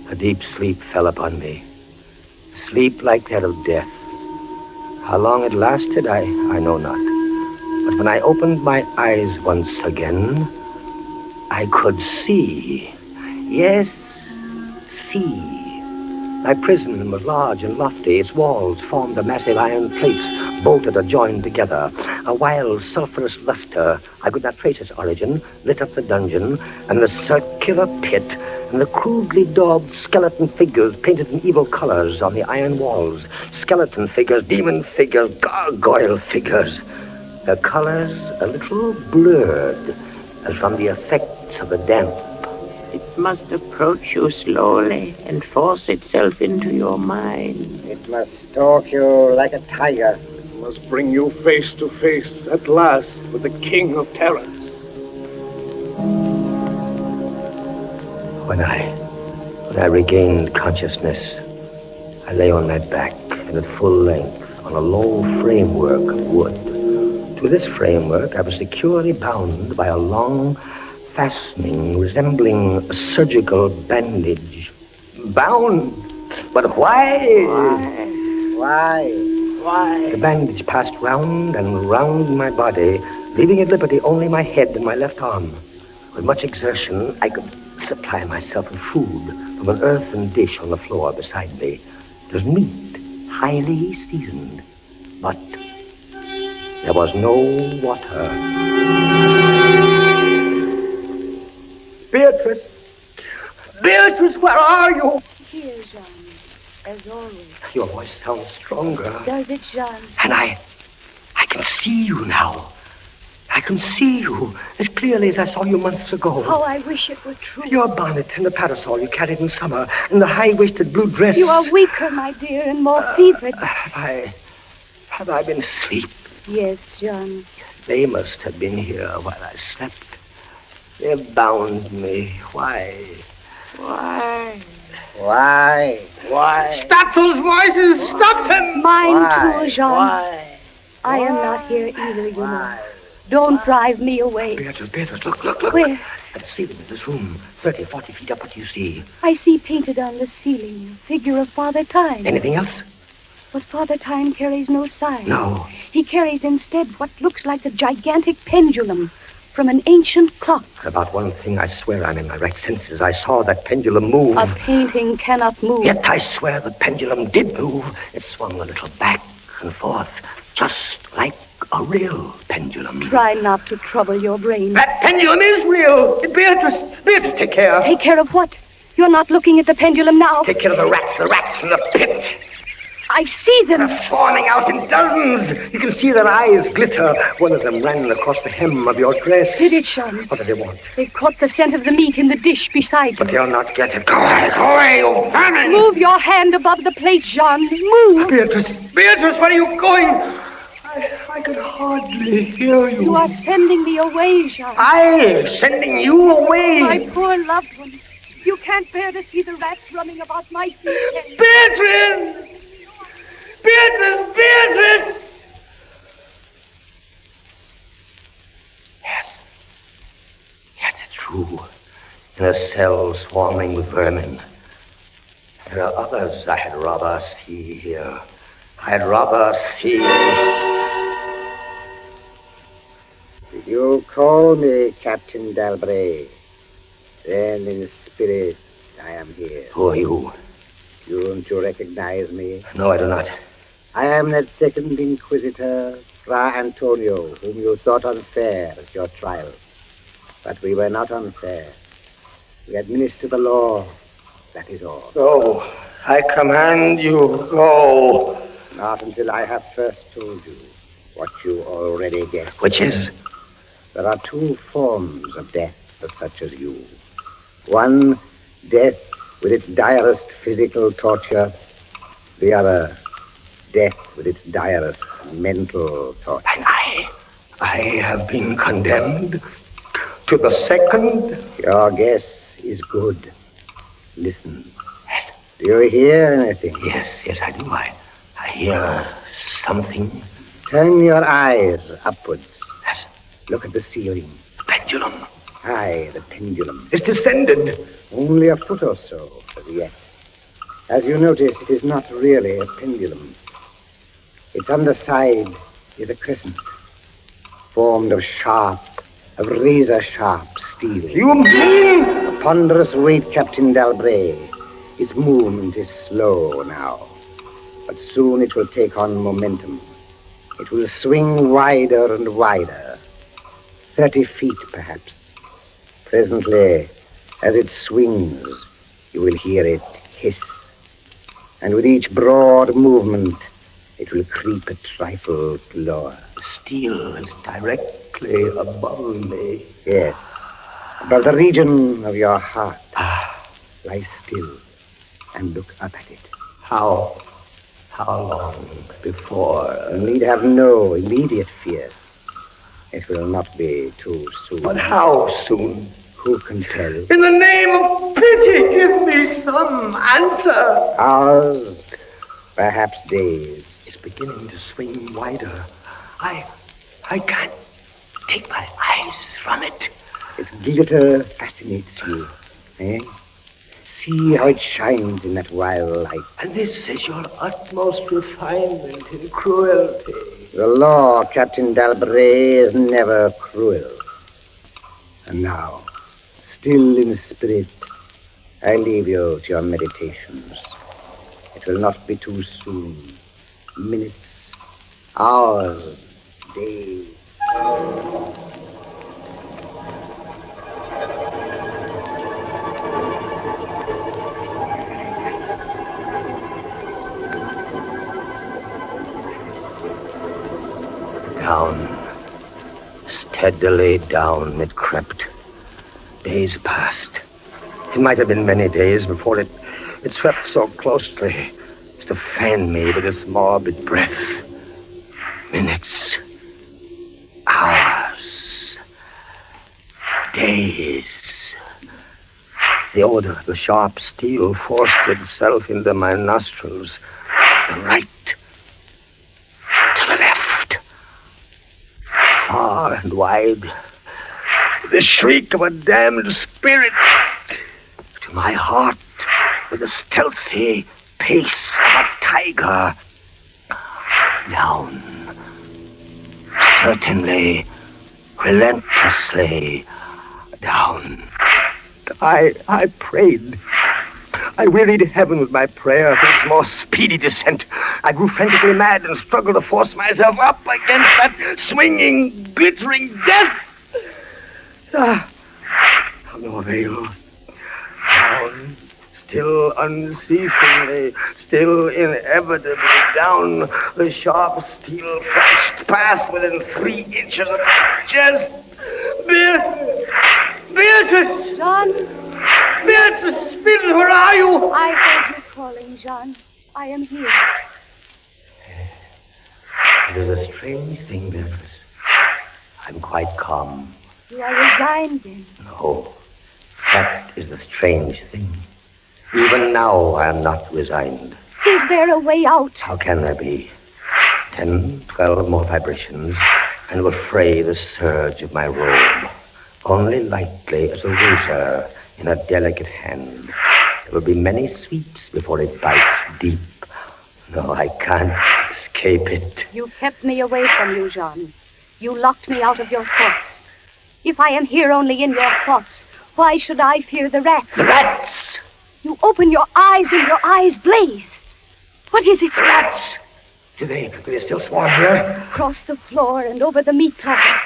A deep sleep fell upon me. Sleep like that of death. How long it lasted, I know not. But when I opened my eyes once again, I could see. Yes, see. My prison was large and lofty. Its walls formed of massive iron plates, bolted or joined together. A wild, sulphurous luster, I could not trace its origin, lit up the dungeon, and the circular pit, and the crudely daubed skeleton figures painted in evil colors on the iron walls. Skeleton figures, demon figures, gargoyle figures. Their colors a little blurred, as from the effects of the damp. It must approach you slowly and force itself into your mind. It must stalk you like a tiger. It must bring you face to face at last with the king of terrors. When I regained consciousness, I lay on my back and at full length on a low framework of wood. To this framework I was securely bound by a long fastening resembling a surgical bandage. Bound? But why? Why? The bandage passed round and round my body, leaving at liberty only my head and my left arm. With much exertion, I could supply myself with food from an earthen dish on the floor beside me. It was meat, highly seasoned, but there was no water. Beatrice! Beatrice, where are you? Here, Jean, as always. Your voice sounds stronger. Does it, Jean? And I can see you now. I can see you as clearly as I saw you months ago. How I wish it were true. Your bonnet and the parasol you carried in summer, and the high-waisted blue dress. You are weaker, my dear, and more fevered. Have I been asleep? Yes, John. They must have been here while I slept. They bound me. Why? Why? Stop those voices! Stop them! Mine too, Jean. Why? I am not here either, you know. Don't drive me away. Beatrice, look. Where? At the ceiling of this room, 30, 40 feet up, what do you see? I see painted on the ceiling a figure of Father Time. Anything else? But Father Time carries no sign. No. He carries instead what looks like a gigantic pendulum from an ancient clock. About one thing, I swear I'm in my right senses. I saw that pendulum move. A painting cannot move. Yet I swear the pendulum did move. It swung a little back and forth, just like a real pendulum. Try not to trouble your brain. That pendulum is real. Beatrice, take care. Take care of what? You're not looking at the pendulum now. Take care of the rats from the pit. I see them. They're swarming out in dozens. You can see their eyes glitter. One of them ran across the hem of your dress. Did it, Sean? What did they want? They caught the scent of the meat in the dish beside you. But they'll not get it. Go away, you vermin! Move your hand above the plate, Jean. Move. Beatrice, where are you going? I could hardly hear you. You are sending me away, Jean. I'm sending you away. My poor loved one. You can't bear to see the rats running about my feet. Beatrice! Beatrice! Yes, it's true. In a cell swarming with vermin. There are others I had rather see here. I'd rather see... Did you call me Captain Dalbray? Then in spirit I am here. Who are you? Don't you recognize me? No, I do not. I am that second Inquisitor, Fra Antonio, whom you thought unfair at your trial. But we were not unfair. We administer the law, that is all. Go. I command you, go. Not until I have first told you what you already guessed. Which is? There are two forms of death for such as you. One, death with its direst physical torture. The other, death with its direst mental torture. And I have been condemned to the second? Your guess is good. Listen. Do you hear anything? Yes, I do. I hear something. Turn your eyes upwards. Yes. Look at the ceiling. The pendulum. Aye, the pendulum. It's descended. Only a foot or so as yet. As you notice, it is not really a pendulum. Its underside is a crescent, formed of razor-sharp steel. You mean? A ponderous weight, Captain Dalbray. Its movement is slow now, but soon it will take on momentum. It will swing wider and wider, 30 feet perhaps. Presently, as it swings, you will hear it hiss, and with each broad movement, it will creep a trifle lower. The steel is directly above me. Yes, above the region of your heart. Lie still and look up at it. How long before? You need have no immediate fear. It will not be too soon. But how soon? Who can tell? In the name of pity, give me some answer. Hours, perhaps days. It's beginning to swing wider. I can't take my eyes from it. Its glitter fascinates you, eh? See how it shines in that wild light. And this is your utmost refinement in cruelty. The law, Captain Dalbray, is never cruel. And now, still in spirit, I leave you to your meditations. It will not be too soon. Minutes, hours, days. Steadily down it crept. Days passed. It might have been many days before it swept so closely as to fan me with its morbid breath. Minutes. Hours. Days. The odor of the sharp steel forced itself into my nostrils. The right. To the left. Far and wide. The shriek of a damned spirit. To my heart, with the stealthy pace of a tiger. Down. Certainly, relentlessly down. I prayed. I wearied heaven with my prayer for its more speedy descent. I grew frantically mad and struggled to force myself up against that swinging, glittering death. No avail. Down, still unceasingly, still inevitably down, the sharp steel flashed past within 3 inches of my chest. Beatrice! John? Beatrice, Beatrice, where are you? I heard you calling, John. I am here. It is a strange thing, Beatrice. I'm quite calm. You are resigned, then? No, that is the strange thing. Even now, I am not resigned. Is there a way out? How can there be? 10, 12 more vibrations, and will fray the surge of my robe. Only lightly as a razor in a delicate hand. There will be many sweeps before it bites deep. No, I can't escape it. You kept me away from you, John. You locked me out of your thoughts. If I am here only in your thoughts, why should I fear the rats? The rats! You open your eyes and your eyes blaze. What is it? The rats! Do they still swarm here? Across the floor and over the meat platter.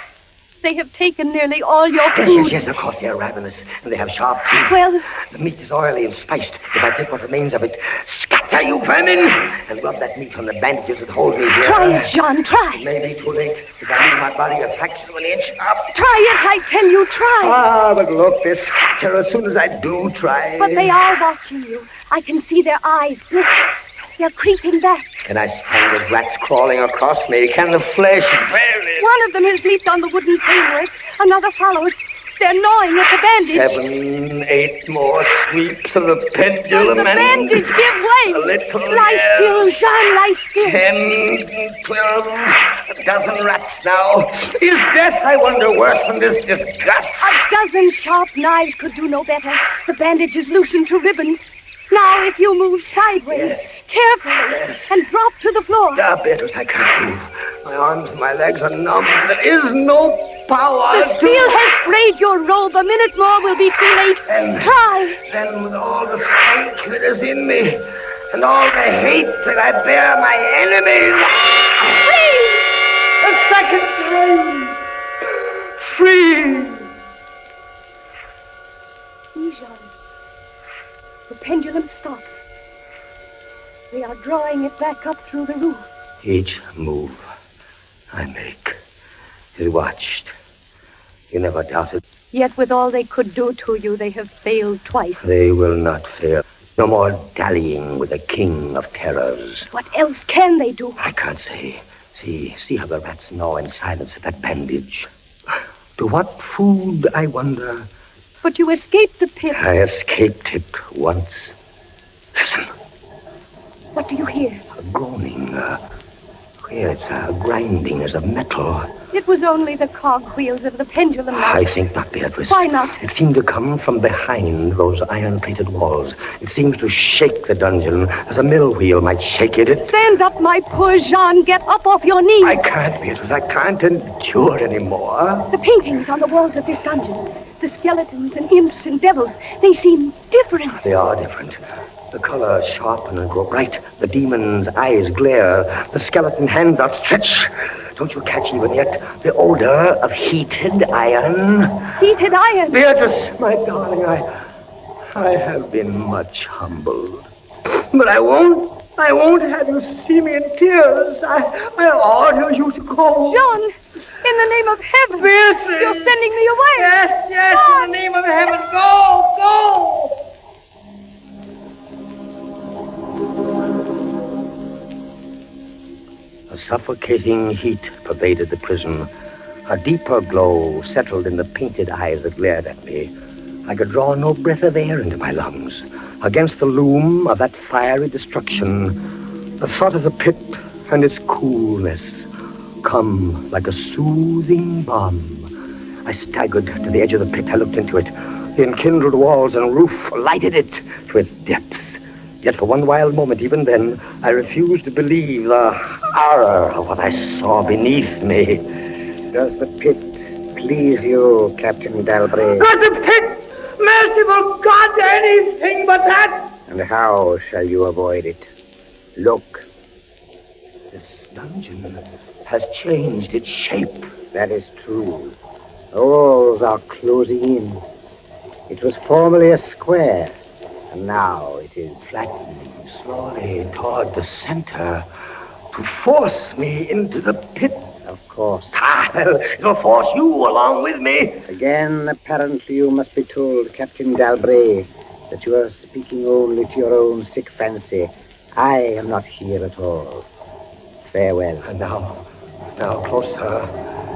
They have taken nearly all your food. Yes, of course, they're ravenous, and they have sharp teeth. Well... The meat is oily and spiced. If I take what remains of it, scatter, you vermin! And rub that meat on the bandages that hold me here. Try it, John, try. It may be too late. If I leave my body a fraction of an inch up. Try it, I tell you, try. Ah, but look, they scatter as soon as I do try. But they are watching you. I can see their eyes glitter. They're creeping back. Can I stand the rats crawling across me? Can the flesh bear it? One of them has leaped on the wooden framework. Another follows. They're gnawing at the bandage. 7, 8 more sweeps of the pendulum. The bandage, give way. A little. Lie still, Jean, lie still. 10, 12, a dozen rats now. Is death, I wonder, worse than this disgust? A dozen sharp knives could do no better. The bandage is loosened to ribbons. Now, if you move sideways, carefully, and drop to the floor. Beatrice, I can't move. My arms and my legs are numb. There is no power. The steel has frayed your robe. A minute more will be too late. Try. Then, with all the strength that is in me, and all the hate that I bear my enemies... Free! A second time! Free! Jean. The pendulum stops. They are drawing it back up through the roof. Each move I make is watched. You never doubted. Yet with all they could do to you, they have failed twice. They will not fail. No more dallying with the king of terrors. What else can they do? I can't say. See how the rats gnaw in silence at that bandage. To what food, I wonder? But you escaped the pit. I escaped it once. Listen. What do you hear? A groaning. It's a grinding as of metal. It was only the cogwheels of the pendulum. I think not, Beatrice. Why not? It seemed to come from behind those iron-plated walls. It seems to shake the dungeon as a mill wheel might shake it. Stand up, my poor Jean. Get up off your knees. I can't, Beatrice. I can't endure anymore. The paintings on the walls of this dungeon, the skeletons and imps and devils, they seem different. They are different. The colors sharpen and grow bright. The demon's eyes glare. The skeleton hands outstretch. Don't you catch even yet the odor of heated iron? Heated iron? Beatrice, my darling, I have been much humbled. But I won't I won't have you see me in tears. I order you to go. John, in the name of heaven. Beatrice. You're sending me away. Yes, John. in the name of heaven. Go. A suffocating heat pervaded the prison. A deeper glow settled in the painted eyes that glared at me. I could draw no breath of air into my lungs. Against the loom of that fiery destruction, the thought of the pit and its coolness come like a soothing balm. I staggered to the edge of the pit. I looked into it. The enkindled walls and roof lighted it to its depths. Yet for one wild moment, even then, I refused to believe the horror of what I saw beneath me. Does the pit please you, Captain Dalbray? Not the pit! Merciful God, anything but that! And how shall you avoid it? Look. This dungeon has changed its shape. That is true. The walls are closing in. It was formerly a square, and now it is flattening slowly toward the center to force me into the pit. Of course. It'll force you along with me. Again, apparently you must be told, Captain Dalbray, that you are speaking only to your own sick fancy. I am not here at all. Farewell. And now closer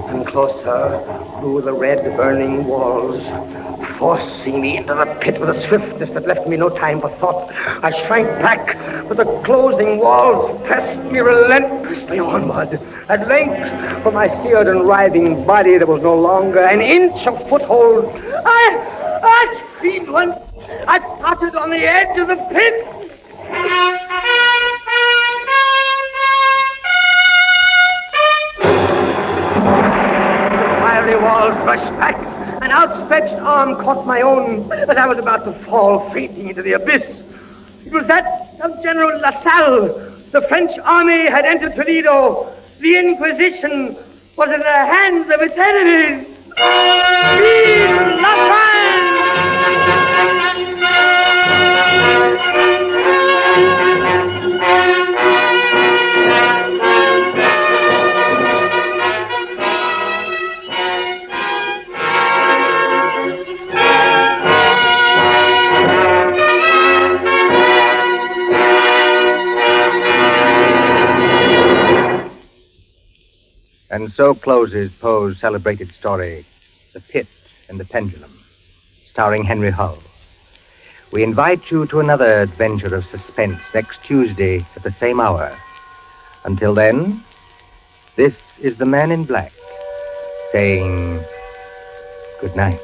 and closer through the red burning walls, forcing me into the pit with a swiftness that left me no time for thought. I shrank back, but the closing walls pressed me relentlessly onward. At length, for my seared and writhing body, there was no longer an inch of foothold. I screamed once. I tottered on the edge of the pit. The walls rushed back. An outstretched arm caught my own as I was about to fall fainting into the abyss. It was that of General Lassalle. The French army had entered Toledo. The Inquisition was in the hands of its enemies. Vive la France! And so closes Poe's celebrated story, The Pit and the Pendulum, starring Henry Hull. We invite you to another adventure of suspense next Tuesday at the same hour. Until then, this is the Man in Black saying good night.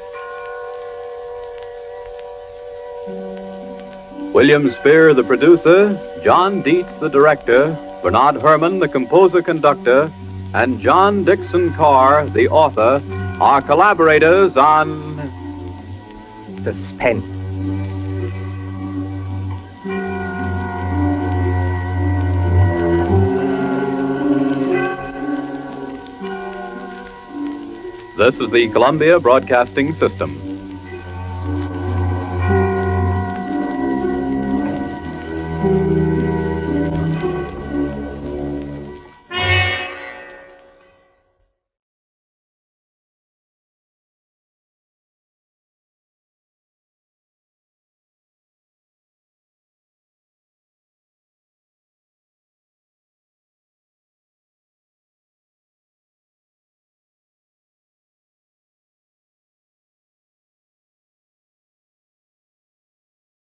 William Spear, the producer, John Dietz, the director, Bernard Herrmann, the composer-conductor, and John Dixon Carr, the author, are collaborators on Suspense. This is the Columbia Broadcasting System.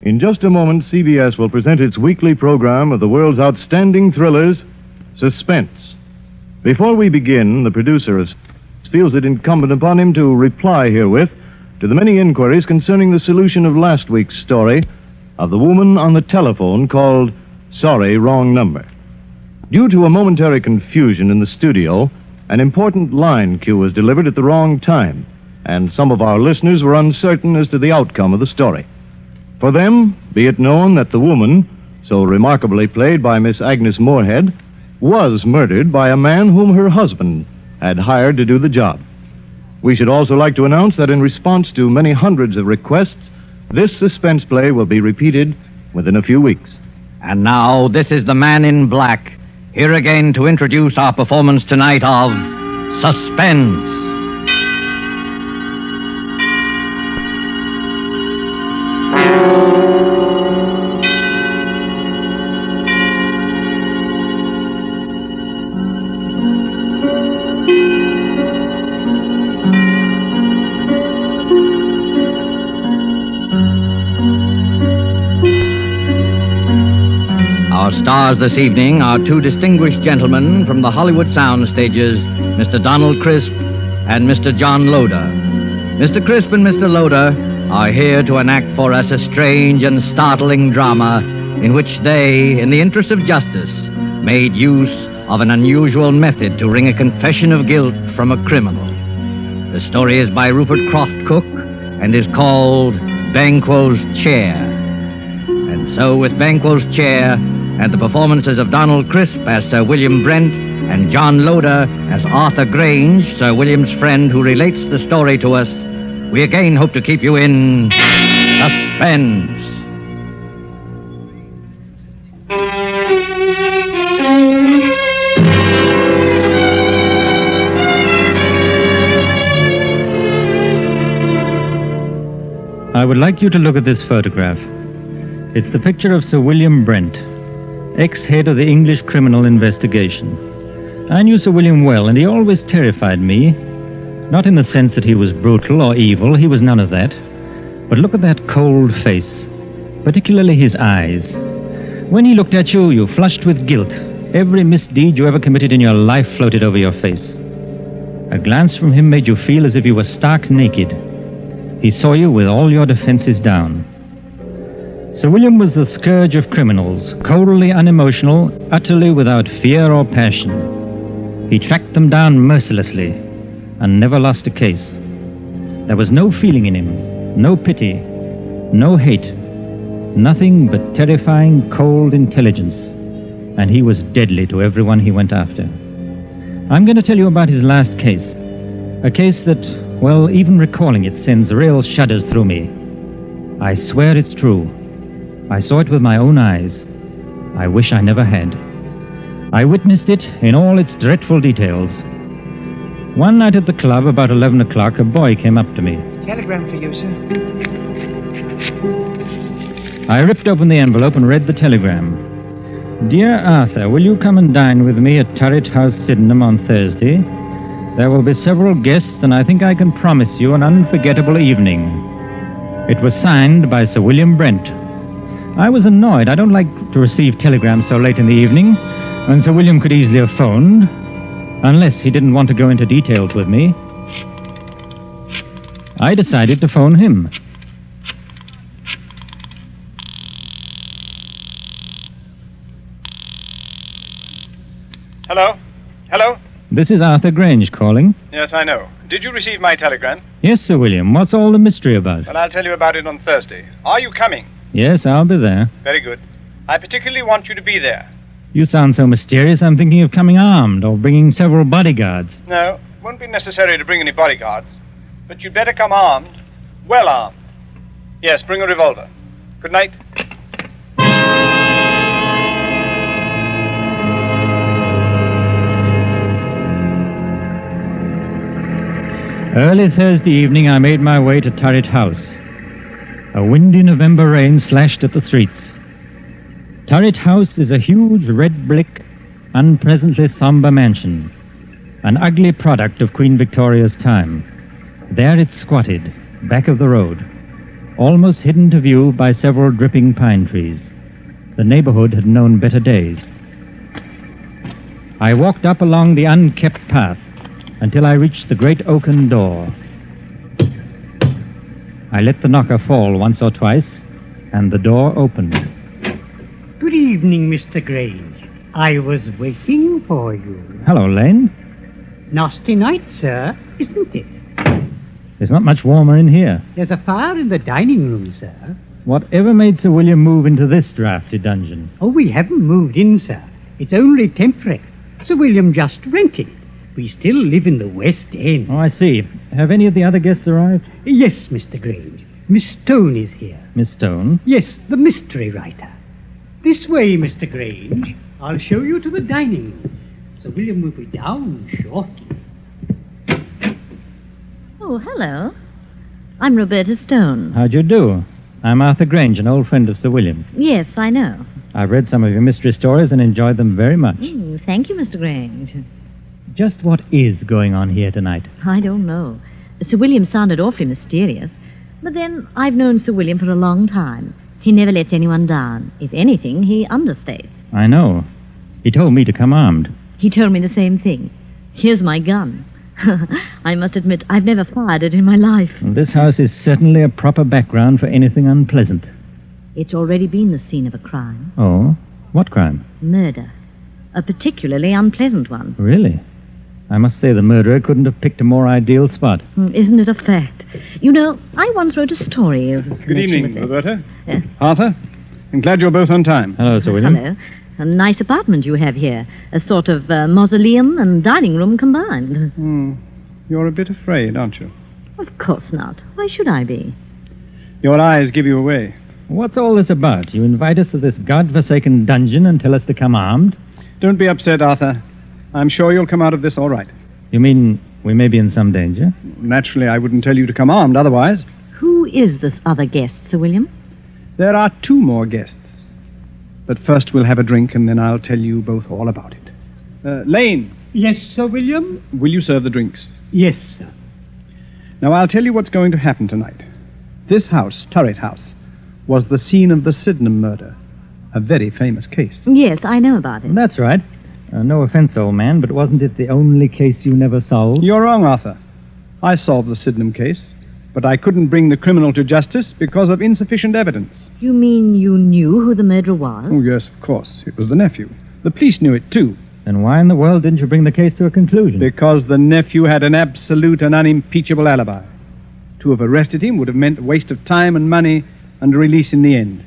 In just a moment, CBS will present its weekly program of the world's outstanding thrillers, Suspense. Before we begin, the producer feels it incumbent upon him to reply herewith to the many inquiries concerning the solution of last week's story of the woman on the telephone called Sorry, Wrong Number. Due to a momentary confusion in the studio, an important line cue was delivered at the wrong time, and some of our listeners were uncertain as to the outcome of the story. For them, be it known that the woman, so remarkably played by Miss Agnes Moorehead, was murdered by a man whom her husband had hired to do the job. We should also like to announce that in response to many hundreds of requests, this suspense play will be repeated within a few weeks. And now, this is the Man in Black, here again to introduce our performance tonight of Suspense. Our stars this evening are two distinguished gentlemen from the Hollywood sound stages, Mr. Donald Crisp and Mr. John Loder. Mr. Crisp and Mr. Loder are here to enact for us a strange and startling drama in which they, in the interest of justice, made use of an unusual method to wring a confession of guilt from a criminal. The story is by Rupert Croft Cook and is called Banquo's Chair. And so with Banquo's Chair and the performances of Donald Crisp as Sir William Brent and John Loder as Arthur Grange, Sir William's friend who relates the story to us, we again hope to keep you in suspense. I would like you to look at this photograph. It's the picture of Sir William Brent, ex-head of the English Criminal Investigation. I knew Sir William well, and he always terrified me. Not in the sense that he was brutal or evil, he was none of that. But look at that cold face, particularly his eyes. When he looked at you, you flushed with guilt. Every misdeed you ever committed in your life floated over your face. A glance from him made you feel as if you were stark naked. He saw you with all your defenses down. Sir William was the scourge of criminals, coldly unemotional, utterly without fear or passion. He tracked them down mercilessly and never lost a case. There was no feeling in him, no pity, no hate, nothing but terrifying, cold intelligence. And he was deadly to everyone he went after. I'm going to tell you about his last case. A case that, well, even recalling it sends real shudders through me. I swear it's true. I saw it with my own eyes. I wish I never had. I witnessed it in all its dreadful details. One night at the club, about 11 o'clock, a boy came up to me. Telegram for you, sir. I ripped open the envelope and read the telegram. Dear Arthur, will you come and dine with me at Turret House, Sydenham on Thursday? There will be several guests, and I think I can promise you an unforgettable evening. It was signed by Sir William Brent. I was annoyed. I don't like to receive telegrams so late in the evening, and Sir William could easily have phoned, unless he didn't want to go into details with me. I decided to phone him. Hello? Hello? This is Arthur Grange calling. Yes, I know. Did you receive my telegram? Yes, Sir William. What's all the mystery about? Well, I'll tell you about it on Thursday. Are you coming? Yes, I'll be there. Very good. I particularly want you to be there. You sound so mysterious, I'm thinking of coming armed or bringing several bodyguards. No, it won't be necessary to bring any bodyguards. But you'd better come armed. Well armed. Yes, bring a revolver. Good night. Early Thursday evening, I made my way to Turret House. A windy November rain slashed at the streets. Turret House is a huge red brick, unpleasantly somber mansion, an ugly product of Queen Victoria's time. There it squatted, back of the road, almost hidden to view by several dripping pine trees. The neighborhood had known better days. I walked up along the unkept path until I reached the great oaken door. I let the knocker fall once or twice, and the door opened. Good evening, Mr. Grange. I was waiting for you. Hello, Lane. Nasty night, sir, isn't it? There's not much warmer in here. There's a fire in the dining room, sir. Whatever made Sir William move into this drafty dungeon? Oh, we haven't moved in, sir. It's only temporary. Sir William just rented. We still live in the West End. Oh, I see. Have any of the other guests arrived? Yes, Mr. Grange. Miss Stone is here. Miss Stone? Yes, the mystery writer. This way, Mr. Grange. I'll show you to the dining room. Sir William will be down shortly. Oh, hello. I'm Roberta Stone. How'd you do? I'm Arthur Grange, an old friend of Sir William. Yes, I know. I've read some of your mystery stories and enjoyed them very much. Thank you, Mr. Grange. Just what is going on here tonight? I don't know. Sir William sounded awfully mysterious. But then, I've known Sir William for a long time. He never lets anyone down. If anything, he understates. I know. He told me to come armed. He told me the same thing. Here's my gun. I must admit, I've never fired it in my life. Well, this house is certainly a proper background for anything unpleasant. It's already been the scene of a crime. Oh? What crime? Murder. A particularly unpleasant one. Really? I must say the murderer couldn't have picked a more ideal spot. Isn't it a fact? You know, I once wrote a story of... Good evening, Roberta. Yeah. Arthur, I'm glad you're both on time. Hello, Sir William. Hello. A nice apartment you have here. A sort of mausoleum and dining room combined. You're a bit afraid, aren't you? Of course not. Why should I be? Your eyes give you away. What's all this about? You invite us to this godforsaken dungeon and tell us to come armed? Don't be upset, Arthur. I'm sure you'll come out of this all right. You mean we may be in some danger? Naturally, I wouldn't tell you to come armed otherwise. Who is this other guest, Sir William? There are 2 more guests. But first we'll have a drink, and then I'll tell you both all about it. Lane. Yes, Sir William? Will you serve the drinks? Yes, sir. Now, I'll tell you what's going to happen tonight. This house, Turret House, was the scene of the Sydenham murder. A very famous case. Yes, I know about it. That's right. No offense, old man, but wasn't it the only case you never solved? You're wrong, Arthur. I solved the Sydenham case, but I couldn't bring the criminal to justice because of insufficient evidence. You mean you knew who the murderer was? Oh, yes, of course. It was the nephew. The police knew it, too. Then why in the world didn't you bring the case to a conclusion? Because the nephew had an absolute and unimpeachable alibi. To have arrested him would have meant a waste of time and money and a release in the end.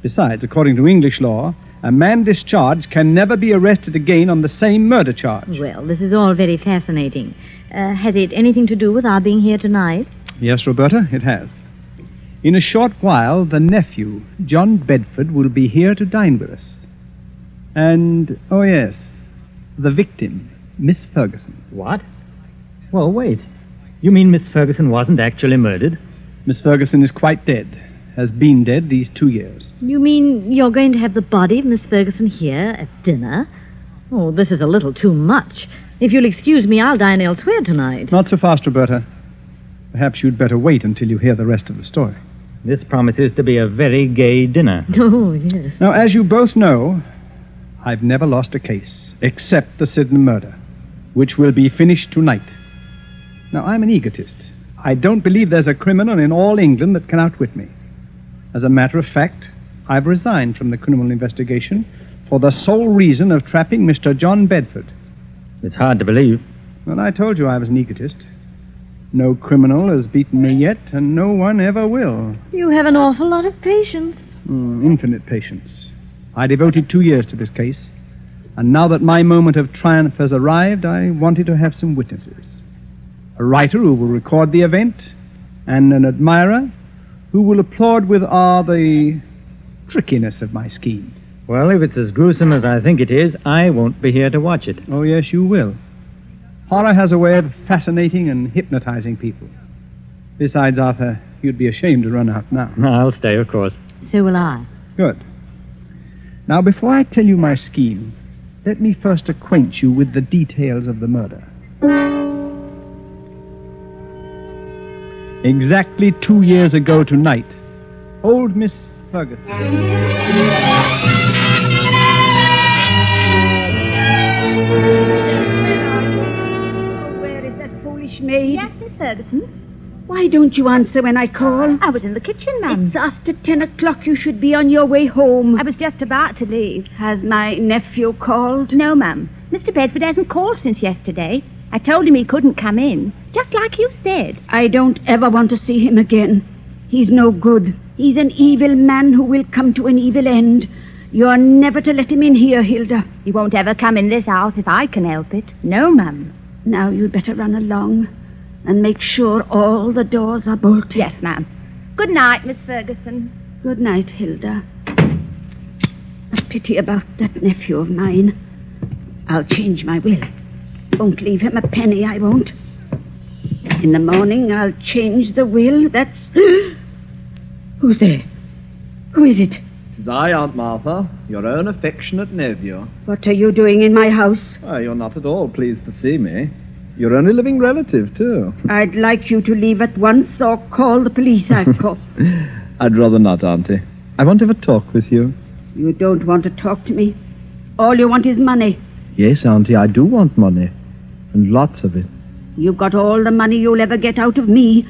Besides, according to English law, a man discharged can never be arrested again on the same murder charge. Well, this is all very fascinating. Has it anything to do with our being here tonight? Yes, Roberta, it has. In a short while, the nephew, John Bedford, will be here to dine with us. And, oh yes, the victim, Miss Ferguson. What? Well, wait. You mean Miss Ferguson wasn't actually murdered? Miss Ferguson is quite dead. Has been dead these 2 years. You mean you're going to have the body of Miss Ferguson here at dinner? Oh, this is a little too much. If you'll excuse me, I'll dine elsewhere tonight. Not so fast, Roberta. Perhaps you'd better wait until you hear the rest of the story. This promises to be a very gay dinner. Oh, yes. Now, as you both know, I've never lost a case, except the Sydenham murder, which will be finished tonight. Now, I'm an egotist. I don't believe there's a criminal in all England that can outwit me. As a matter of fact, I've resigned from the criminal investigation for the sole reason of trapping Mr. John Bedford. It's hard to believe. Well, I told you I was an egotist. No criminal has beaten me yet, and no one ever will. You have an awful lot of patience. Infinite patience. I devoted 2 years to this case, and now that my moment of triumph has arrived, I wanted to have some witnesses. A writer who will record the event, and an admirer who will applaud with awe the trickiness of my scheme. Well, if it's as gruesome as I think it is, I won't be here to watch it. Oh, yes, you will. Horror has a way of fascinating and hypnotizing people. Besides, Arthur, you'd be ashamed to run out now. I'll stay, of course. So will I. Good. Now, before I tell you my scheme, let me first acquaint you with the details of the murder. Exactly 2 years ago tonight, old Miss Ferguson. Where is that foolish maid? Yes, Miss Ferguson. Why don't you answer when I call? I was in the kitchen, ma'am. It's after 10 o'clock. You should be on your way home. I was just about to leave. Has my nephew called? No, ma'am. Mr. Bedford hasn't called since yesterday. I told him he couldn't come in, just like you said. I don't ever want to see him again. He's no good. He's an evil man who will come to an evil end. You're never to let him in here, Hilda. He won't ever come in this house if I can help it. No, ma'am. Now you'd better run along and make sure all the doors are bolted. Yes, ma'am. Good night, Miss Ferguson. Good night, Hilda. pity about that nephew of mine. I'll change my will. Won't leave him a penny, I won't. In the morning, I'll change the will. That's... Who's there? Who is it? It's I, Aunt Martha, your own affectionate nephew. What are you doing in my house? Oh, you're not at all pleased to see me. Your only living relative, too. I'd like you to leave at once or call the police, I've called. I'd rather not, Auntie. I want to have a talk with you. You don't want to talk to me. All you want is money. Yes, Auntie, I do want money. And lots of it. You've got all the money you'll ever get out of me.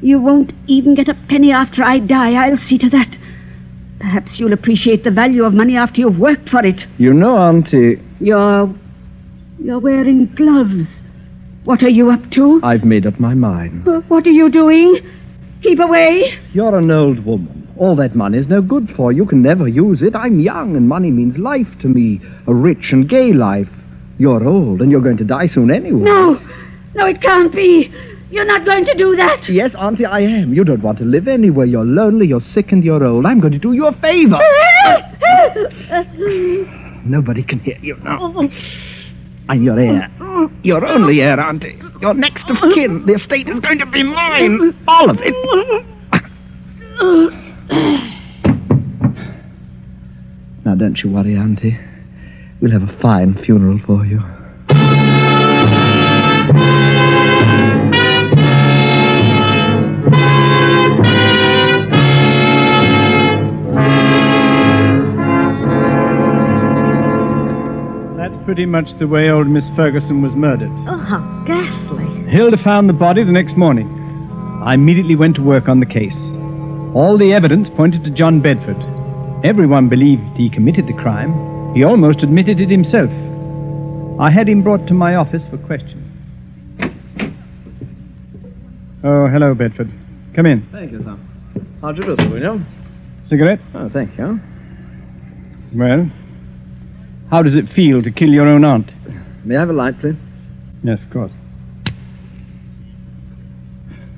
You won't even get a penny after I die. I'll see to that. Perhaps you'll appreciate the value of money after you've worked for it. You know, Auntie... You're wearing gloves. What are you up to? I've made up my mind. What are you doing? Keep away. You're an old woman. All that money's no good for you. You can never use it. I'm young, and money means life to me. A rich and gay life. You're old, and you're going to die soon anyway. No, it can't be. You're not going to do that. Yes, Auntie, I am. You don't want to live anywhere. You're lonely, you're sick, and you're old. I'm going to do you a favor. Nobody can hear you now. I'm your heir. Your only heir, Auntie. Your next of kin. The estate is going to be mine. All of it. Now, don't you worry, Auntie. We'll have a fine funeral for you. That's pretty much the way old Miss Ferguson was murdered. Oh, how ghastly. Hilda found the body the next morning. I immediately went to work on the case. All the evidence pointed to John Bedford. Everyone believed he committed the crime. He almost admitted it himself. I had him brought to my office for questioning. Oh, hello, Bedford. Come in. Thank you, sir. How'd you do, Sir William? Cigarette? Oh, thank you. Well, how does it feel to kill your own aunt? May I have a light, please? Yes, of course.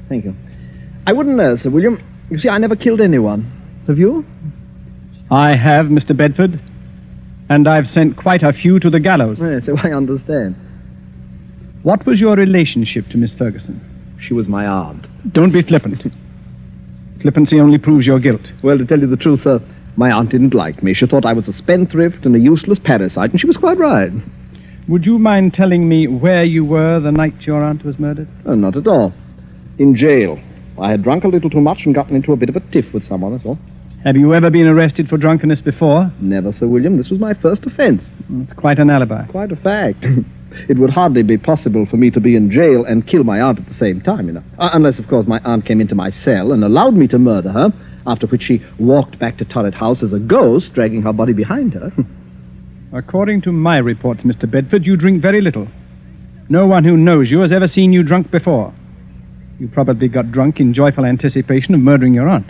Thank you. I wouldn't know, Sir William. You see, I never killed anyone. Have you? I have, Mr. Bedford. And I've sent quite a few to the gallows. Yes, so I understand. What was your relationship to Miss Ferguson? She was my aunt. Don't be flippant. Flippancy only proves your guilt. Well, to tell you the truth, sir, my aunt didn't like me. She thought I was a spendthrift and a useless parasite, and she was quite right. Would you mind telling me where you were the night your aunt was murdered? Oh, not at all. In jail. I had drunk a little too much and gotten into a bit of a tiff with someone, that's all. Have you ever been arrested for drunkenness before? Never, Sir William. This was my first offense. It's quite an alibi. Quite a fact. It would hardly be possible for me to be in jail and kill my aunt at the same time, you know. Unless, of course, my aunt came into my cell and allowed me to murder her, after which she walked back to Turret House as a ghost, dragging her body behind her. According to my reports, Mr. Bedford, you drink very little. No one who knows you has ever seen you drunk before. You probably got drunk in joyful anticipation of murdering your aunt.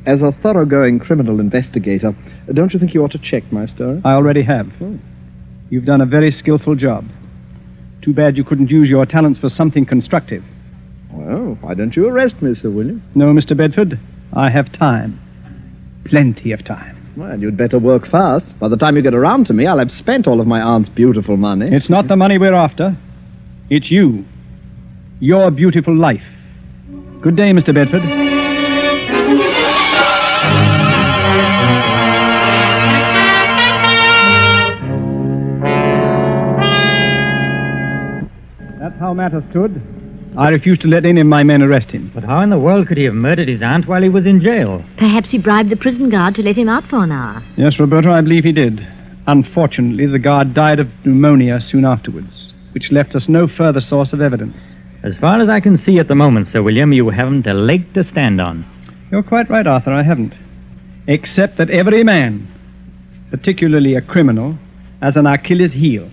As a thoroughgoing criminal investigator, don't you think you ought to check my story? I already have. You've done a very skillful job. Too bad you couldn't use your talents for something constructive. Well, why don't you arrest me, Sir William? No, Mr. Bedford. I have time. Plenty of time. Well, you'd better work fast. By the time you get around to me, I'll have spent all of my aunt's beautiful money. It's not the money we're after. It's you. Your beautiful life. Good day, Mr. Bedford. That's how matters stood. I refused to let any of my men arrest him. But how in the world could he have murdered his aunt while he was in jail? Perhaps he bribed the prison guard to let him out for an hour. Yes, Roberta, I believe he did. Unfortunately, the guard died of pneumonia soon afterwards, which left us no further source of evidence. As far as I can see at the moment, Sir William, you haven't a leg to stand on. You're quite right, Arthur, I haven't. Except that every man, particularly a criminal, has an Achilles heel.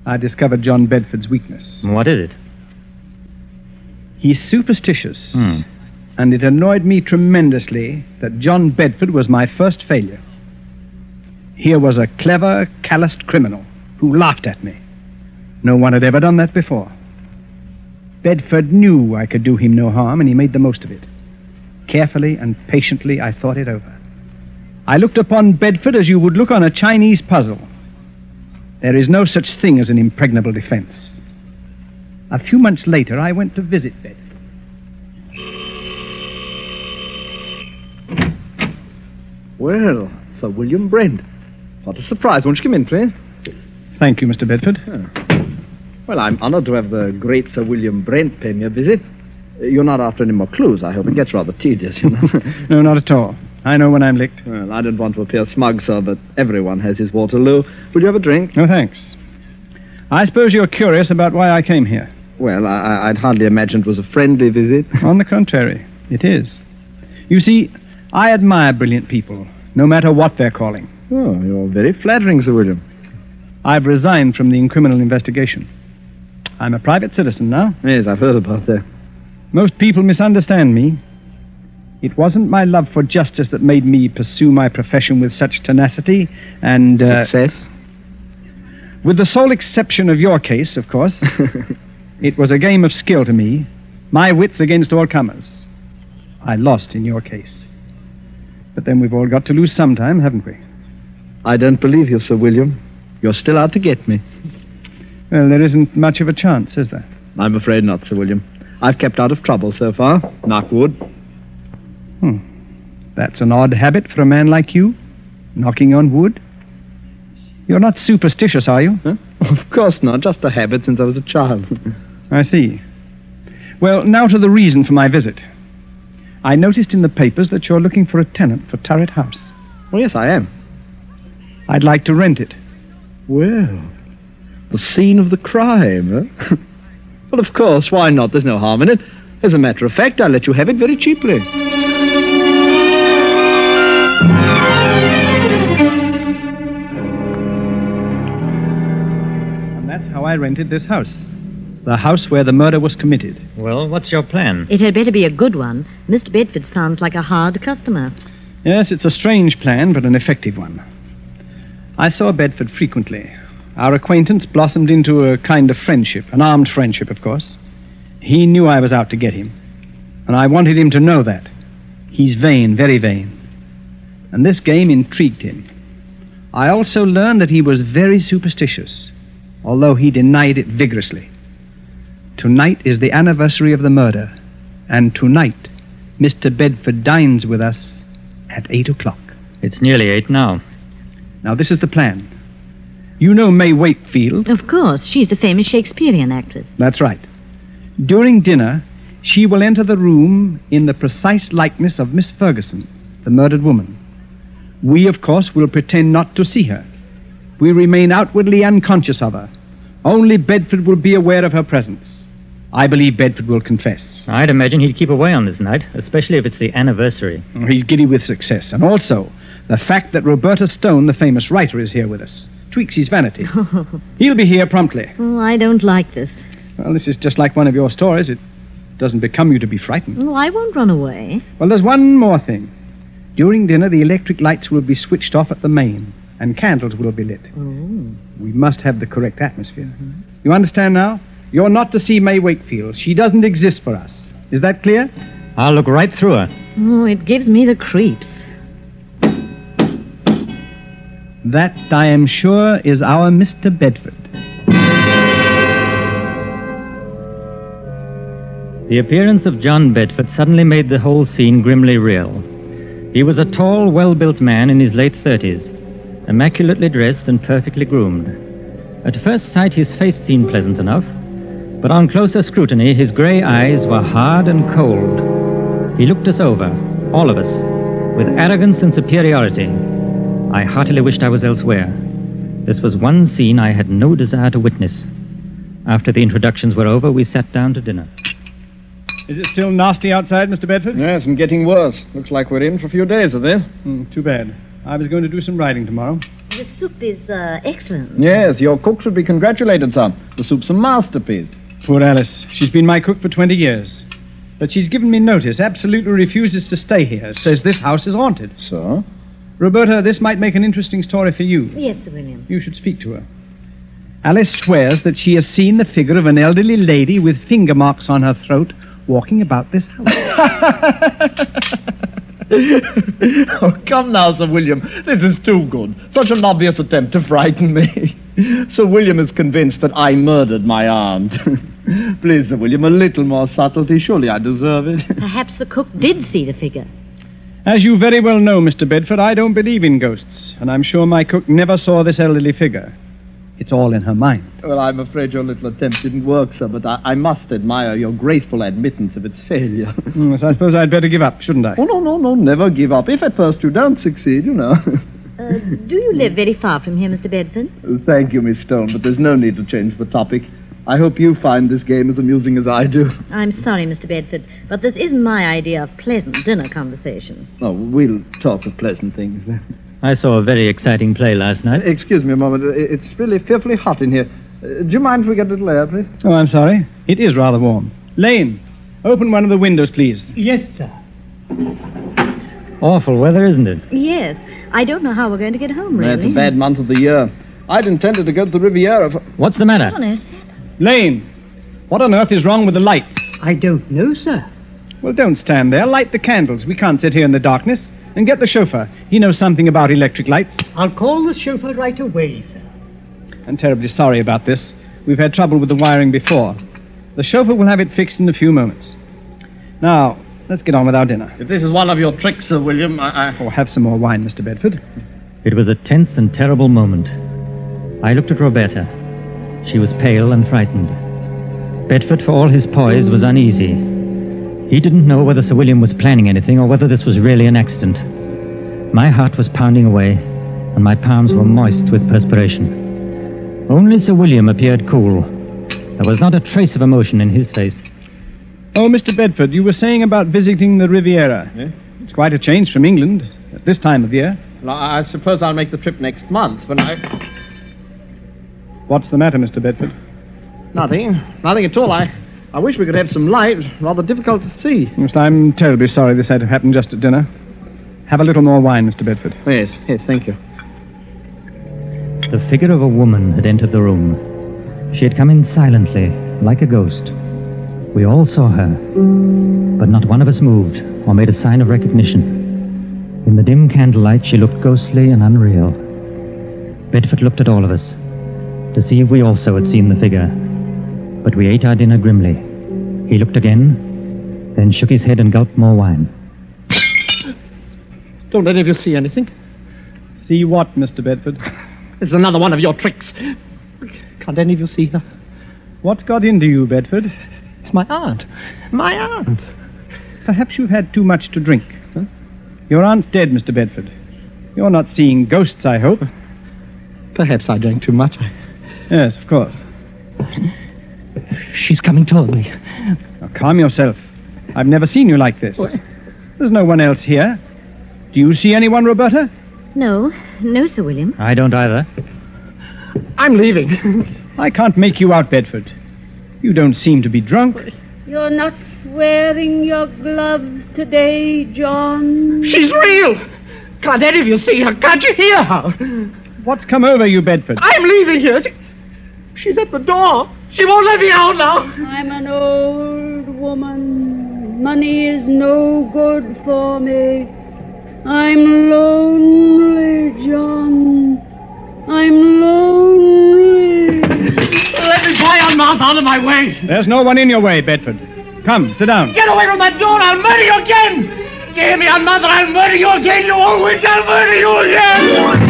I discovered John Bedford's weakness. What is it? He's superstitious. And it annoyed me tremendously that John Bedford was my first failure. Here was a clever, calloused criminal who laughed at me. No one had ever done that before. Bedford knew I could do him no harm, and he made the most of it. Carefully and patiently, I thought it over. I looked upon Bedford as you would look on a Chinese puzzle. There is no such thing as an impregnable defense. A few months later, I went to visit Bedford. Well, Sir William Brent. What a surprise. Won't you come in, please? Thank you, Mr. Bedford. Well, I'm honored to have the great Sir William Brent pay me a visit. You're not after any more clues, I hope. It gets rather tedious, you know. No, not at all. I know when I'm licked. Well, I don't want to appear smug, sir, but everyone has his Waterloo. Would you have a drink? No, thanks. I suppose you're curious about why I came here. Well, I'd hardly imagine it was a friendly visit. On the contrary, it is. You see, I admire brilliant people, no matter what their calling. Oh, you're very flattering, Sir William. I've resigned from the criminal investigation. I'm a private citizen now. Yes, I've heard about that. Most people misunderstand me. It wasn't my love for justice that made me pursue my profession with such tenacity and... Success? With the sole exception of your case, of course. It was a game of skill to me. My wits against all comers. I lost in your case. But then we've all got to lose sometime, haven't we? I don't believe you, Sir William. You're still out to get me. Well, there isn't much of a chance, is there? I'm afraid not, Sir William. I've kept out of trouble so far. Knock wood. That's an odd habit for a man like you, knocking on wood. You're not superstitious, are you? Huh? Of course not. Just a habit since I was a child. I see. Well, now to the reason for my visit. I noticed in the papers that you're looking for a tenant for Turret House. Oh, yes, I am. I'd like to rent it. Well, the scene of the crime, huh? Well, of course, why not? There's no harm in it. As a matter of fact, I'll let you have it very cheaply. And that's how I rented this house. The house where the murder was committed. Well, what's your plan? It had better be a good one. Mr. Bedford sounds like a hard customer. Yes, it's a strange plan, but an effective one. I saw Bedford frequently. Our acquaintance blossomed into a kind of friendship, an armed friendship, of course. He knew I was out to get him, and I wanted him to know that. He's vain, very vain. And this game intrigued him. I also learned that he was very superstitious, although he denied it vigorously. Tonight is the anniversary of the murder, and tonight Mr. Bedford dines with us at 8 o'clock. It's nearly 8 now. Now, this is the plan. You know May Wakefield? Of course. She's the famous Shakespearean actress. That's right. During dinner, she will enter the room in the precise likeness of Miss Ferguson, the murdered woman. We, of course, will pretend not to see her. We remain outwardly unconscious of her. Only Bedford will be aware of her presence. I believe Bedford will confess. I'd imagine he'd keep away on this night, especially if it's the anniversary. He's giddy with success. And also, the fact that Roberta Stone, the famous writer, is here with us tweaks his vanity. He'll be here promptly. Oh, I don't like this. Well, this is just like one of your stories. It doesn't become you to be frightened. Oh, I won't run away. Well, there's one more thing. During dinner, the electric lights will be switched off at the main, and candles will be lit. Oh. We must have the correct atmosphere. You understand now? You're not to see May Wakefield. She doesn't exist for us. Is that clear? I'll look right through her. Oh, it gives me the creeps. That, I am sure, is our Mr. Bedford. The appearance of John Bedford suddenly made the whole scene grimly real. He was a tall, well-built man in his late 30s, immaculately dressed and perfectly groomed. At first sight, his face seemed pleasant enough, but on closer scrutiny, his grey eyes were hard and cold. He looked us over, all of us, with arrogance and superiority. I heartily wished I was elsewhere. This was one scene I had no desire to witness. After the introductions were over, we sat down to dinner. Is it still nasty outside, Mr. Bedford? Yes, and getting worse. Looks like we're in for a few days of this. Too bad. I was going to do some riding tomorrow. The soup is excellent. Yes, your cook should be congratulated, son. The soup's a masterpiece. Poor Alice. She's been my cook for 20 years. But she's given me notice, absolutely refuses to stay here. Says this house is haunted. So? Roberta, this might make an interesting story for you. Yes, Sir William. You should speak to her. Alice swears that she has seen the figure of an elderly lady with finger marks on her throat walking about this house. Oh, come now, Sir William. This is too good. Such an obvious attempt to frighten me. Sir William is convinced that I murdered my aunt. Please, Sir William, a little more subtlety. Surely I deserve it. Perhaps the cook did see the figure. As you very well know, Mr. Bedford, I don't believe in ghosts, and I'm sure my cook never saw this elderly figure. It's all in her mind. Well, I'm afraid your little attempt didn't work, sir, but I must admire your graceful admittance of its failure. Yes, I suppose I'd better give up, shouldn't I? Oh, no, never give up. If at first you don't succeed, you know. Do you live very far from here, Mr. Bedford? Thank you, Miss Stone, but there's no need to change the topic. I hope you find this game as amusing as I do. I'm sorry, Mr. Bedford, but this isn't my idea of pleasant dinner conversation. Oh, we'll talk of pleasant things then. I saw a very exciting play last night. Excuse me a moment. It's really fearfully hot in here. Do you mind if we get a little air, please? Oh, I'm sorry. It is rather warm. Lane, open one of the windows, please. Yes, sir. Awful weather, isn't it? Yes. I don't know how we're going to get home, really. It's a bad month of the year. I'd intended to go to the Riviera for... What's the matter? Honest. Lane, what on earth is wrong with the lights? I don't know, sir. Well, don't stand there. Light the candles. We can't sit here in the darkness. And get the chauffeur. He knows something about electric lights. I'll call the chauffeur right away, sir. I'm terribly sorry about this. We've had trouble with the wiring before. The chauffeur will have it fixed in a few moments. Now, let's get on with our dinner. If this is one of your tricks, Sir William, Oh, have some more wine, Mr. Bedford. It was a tense and terrible moment. I looked at Roberta. She was pale and frightened. Bedford, for all his poise, was uneasy. He didn't know whether Sir William was planning anything or whether this was really an accident. My heart was pounding away, and my palms were moist with perspiration. Only Sir William appeared cool. There was not a trace of emotion in his face. Oh, Mr. Bedford, you were saying about visiting the Riviera. Yeah? It's quite a change from England at this time of year. Well, I suppose I'll make the trip next month when I... What's the matter, Mr. Bedford? Nothing at all. I wish we could have some light. Rather difficult to see. Yes, I'm terribly sorry this had to happen just at dinner. Have a little more wine, Mr. Bedford. Yes, thank you. The figure of a woman had entered the room. She had come in silently, like a ghost. We all saw her, but not one of us moved or made a sign of recognition. In the dim candlelight, she looked ghostly and unreal. Bedford looked at all of us to see if we also had seen the figure, but we ate our dinner grimly. He looked again, then shook his head and gulped more wine. Don't any of you see anything? See what, Mr. Bedford? This is another one of your tricks. Can't any of you see her? What's got into you, Bedford? It's my aunt. My aunt. Perhaps you've had too much to drink. Huh? Your aunt's dead, Mr. Bedford. You're not seeing ghosts, I hope. Perhaps I drank too much. Yes, of course. She's coming toward me. Now, calm yourself. I've never seen you like this. What? There's no one else here. Do you see anyone, Roberta? No, Sir William. I don't either. I'm leaving. I can't make you out, Bedford. You don't seem to be drunk. You're not wearing your gloves today, John. She's real! Can't any of you see her? Can't you hear her? What's come over you, Bedford? I'm leaving here. She's at the door. She won't let me out now. I'm an old woman. Money is no good for me. I'm lonely, John. I'm lonely. Let me fly your mouth out of my way. There's no one in your way, Bedford. Come, sit down. Get away from that door. I'll murder you again. You hear me, Aunt Mother? I'll murder you again, you old witch. I'll murder you again.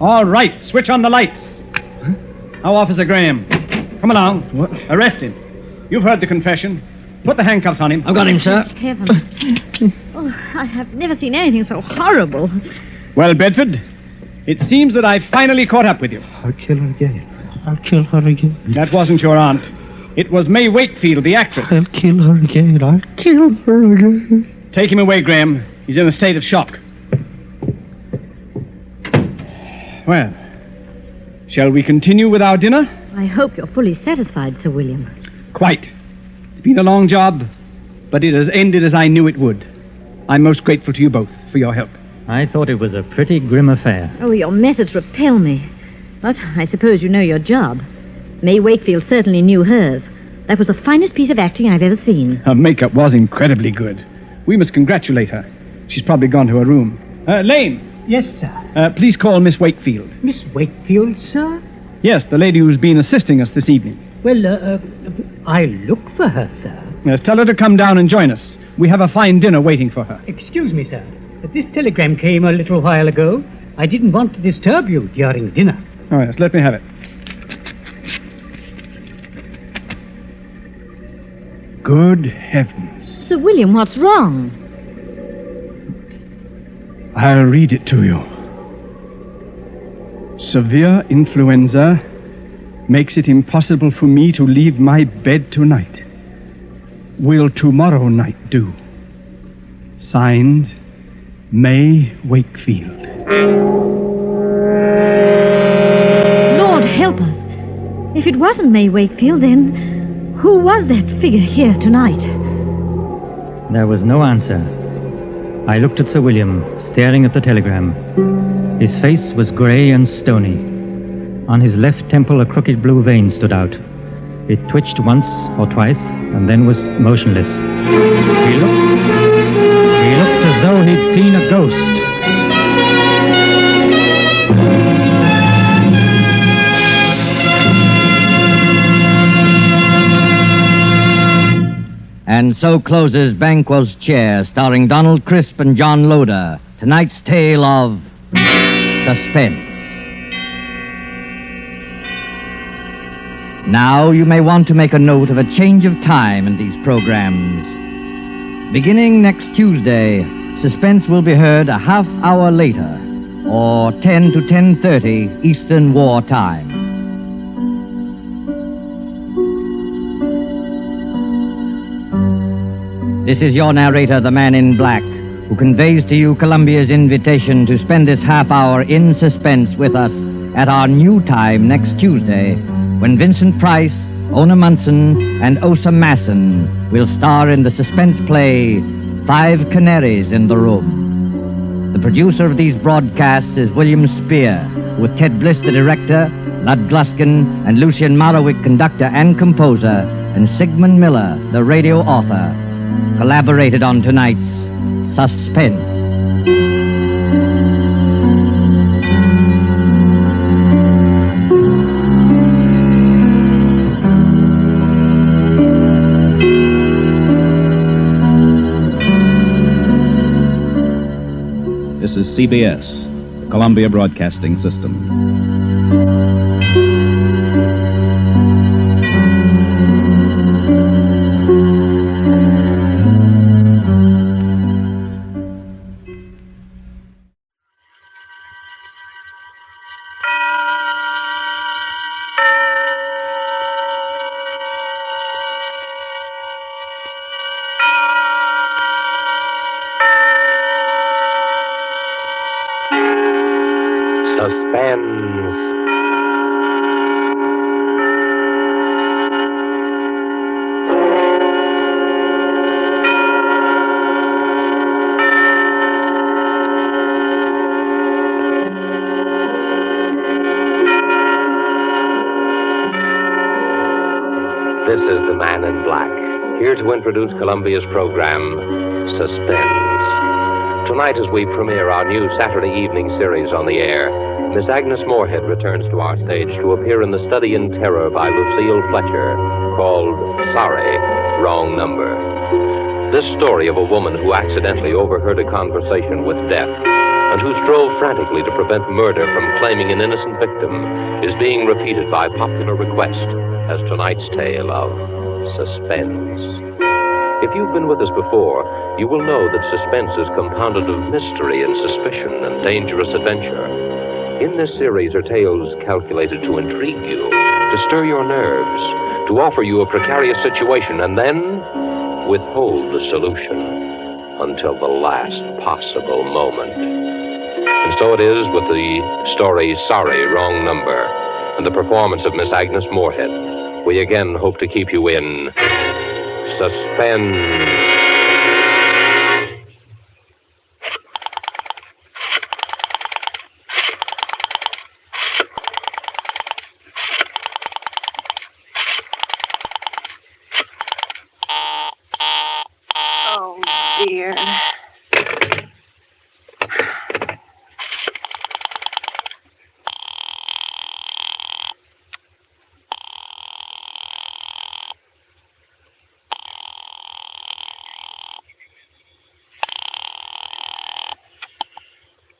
All right, switch on the lights. Now, Officer Graham. Come along. What? Arrest him. You've heard the confession. Put the handcuffs on him. I've got him, sir. Heaven. Oh, I have never seen anything so horrible. Well, Bedford, it seems that I've finally caught up with you. I'll kill her again. I'll kill her again. That wasn't your aunt. It was May Wakefield, the actress. I'll kill her again. I'll kill her again. Take him away, Graham. He's in a state of shock. Well, shall we continue with our dinner? I hope you're fully satisfied, Sir William. Quite. It's been a long job, but it has ended as I knew it would. I'm most grateful to you both for your help. I thought it was a pretty grim affair. Oh, your methods repel me. But I suppose you know your job. May Wakefield certainly knew hers. That was the finest piece of acting I've ever seen. Her makeup was incredibly good. We must congratulate her. She's probably gone to her room. Lane! Yes, sir. Please call Miss Wakefield. Miss Wakefield, sir? Yes, the lady who's been assisting us this evening. Well, I'll look for her, sir. Yes, tell her to come down and join us. We have a fine dinner waiting for her. Excuse me, sir. But this telegram came a little while ago. I didn't want to disturb you during dinner. Oh, yes, let me have it. Good heavens. Sir William, what's wrong? I'll read it to you. Severe influenza makes it impossible for me to leave my bed tonight. Will tomorrow night do? Signed, May Wakefield. Lord help us. If it wasn't May Wakefield, then who was that figure here tonight? There was no answer. I looked at Sir William, staring at the telegram. His face was grey and stony. On his left temple, a crooked blue vein stood out. It twitched once or twice, and then was motionless. He looked as though he'd seen a ghost. And so closes Banquo's Chair, starring Donald Crisp and John Loder. Tonight's tale of Suspense. Now you may want to make a note of a change of time in these programs. Beginning next Tuesday, Suspense will be heard a half hour later, or 10 to 10:30 Eastern War Time. This is your narrator, the Man in Black, who conveys to you Columbia's invitation to spend this half hour in suspense with us at our new time next Tuesday, when Vincent Price, Ona Munson, and Osa Masson will star in the suspense play 5 Canaries in the Room. The producer of these broadcasts is William Spear, with Ted Bliss, the director, Lud Gluskin, and Lucien Morawick, conductor and composer, and Sigmund Miller, the radio author, collaborated on tonight's Suspense. This is CBS, the Columbia Broadcasting System. This is the Man in Black, here to introduce Columbia's program, Suspense. Tonight, as we premiere our new Saturday evening series on the air, Miss Agnes Moorehead returns to our stage to appear in The Study in Terror by Lucille Fletcher, called Sorry, Wrong Number. This story of a woman who accidentally overheard a conversation with death and who strove frantically to prevent murder from claiming an innocent victim is being repeated by popular request as tonight's tale of Suspense. If you've been with us before, you will know that suspense is compounded of mystery and suspicion and dangerous adventure. In this series are tales calculated to intrigue you, to stir your nerves, to offer you a precarious situation, and then withhold the solution until the last possible moment. And so it is with the story Sorry, Wrong Number, and the performance of Miss Agnes Moorehead. We again hope to keep you in suspense.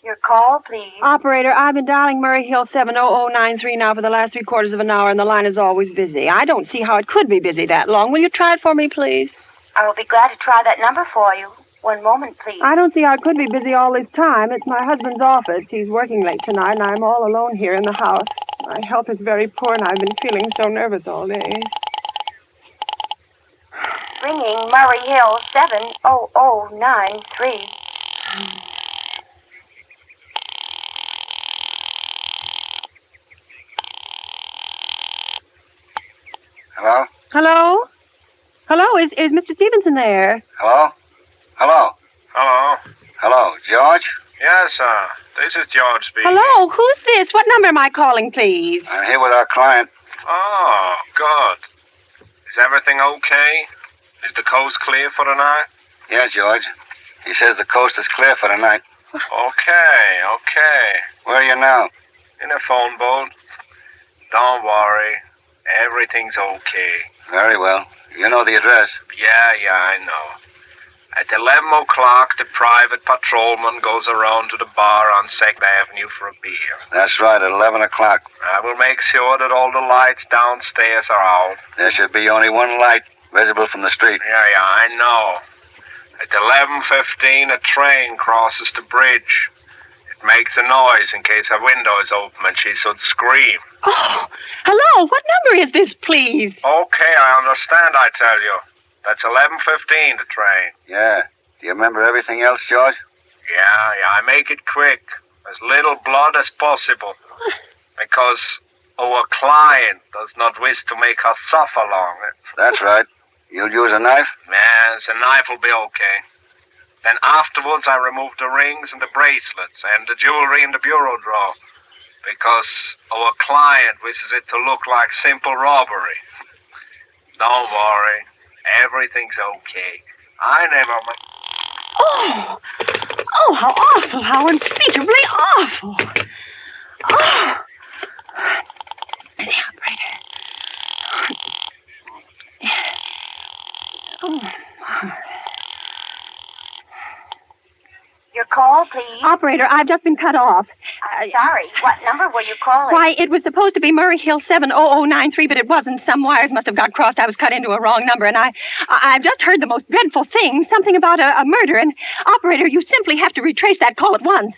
Your call, please. Operator, I've been dialing Murray Hill 70093 now for the last 3/4 of an hour, and the line is always busy. I don't see how it could be busy that long. Will you try it for me, please? I will be glad to try that number for you. One moment, please. I don't see how it could be busy all this time. It's my husband's office. He's working late tonight, and I'm all alone here in the house. My health is very poor, and I've been feeling so nervous all day. Ringing Murray Hill 70093. Hello? Hello? Hello, is Mr. Stevenson there? Hello? Hello? Hello? Hello, George? Yes, sir. This is George speaking. Hello, who's this? What number am I calling, please? I'm here with our client. Oh, good. Is everything okay? Is the coast clear for the night? Yeah, George. He says the coast is clear for the night. Okay. Where are you now? In a phone boat. Don't worry. Everything's okay. Very well. You know the address. Yeah, I know. At 11 o'clock, the private patrolman goes around to the bar on 2nd Avenue for a beer. That's right, at 11 o'clock. I will make sure that all the lights downstairs are out. There should be only one light visible from the street. Yeah, I know. At 11:15, a train crosses the bridge. It makes a noise in case her window is open and she should scream. Oh, hello. What number is this, please? Okay, I understand, I tell you. That's 11:15, the train. Yeah. Do you remember everything else, George? Yeah, I make it quick. As little blood as possible. Because our client does not wish to make her suffer long. That's right. You'll use a knife? Yes, a knife will be okay. Then afterwards I remove the rings and the bracelets and the jewelry in the bureau drawer. Because our client wishes it to look like simple robbery. Don't worry. Everything's okay. I never... Oh, how awful, how unspeakably awful. Oh. The operator. Oh. Your call, please. Operator, I've just been cut off. I'm sorry. What number were you calling? Why, it was supposed to be Murray Hill 70093, but it wasn't. Some wires must have got crossed. I was cut into a wrong number, and I've just heard the most dreadful thing, something about a murder, and, operator, you simply have to retrace that call at once.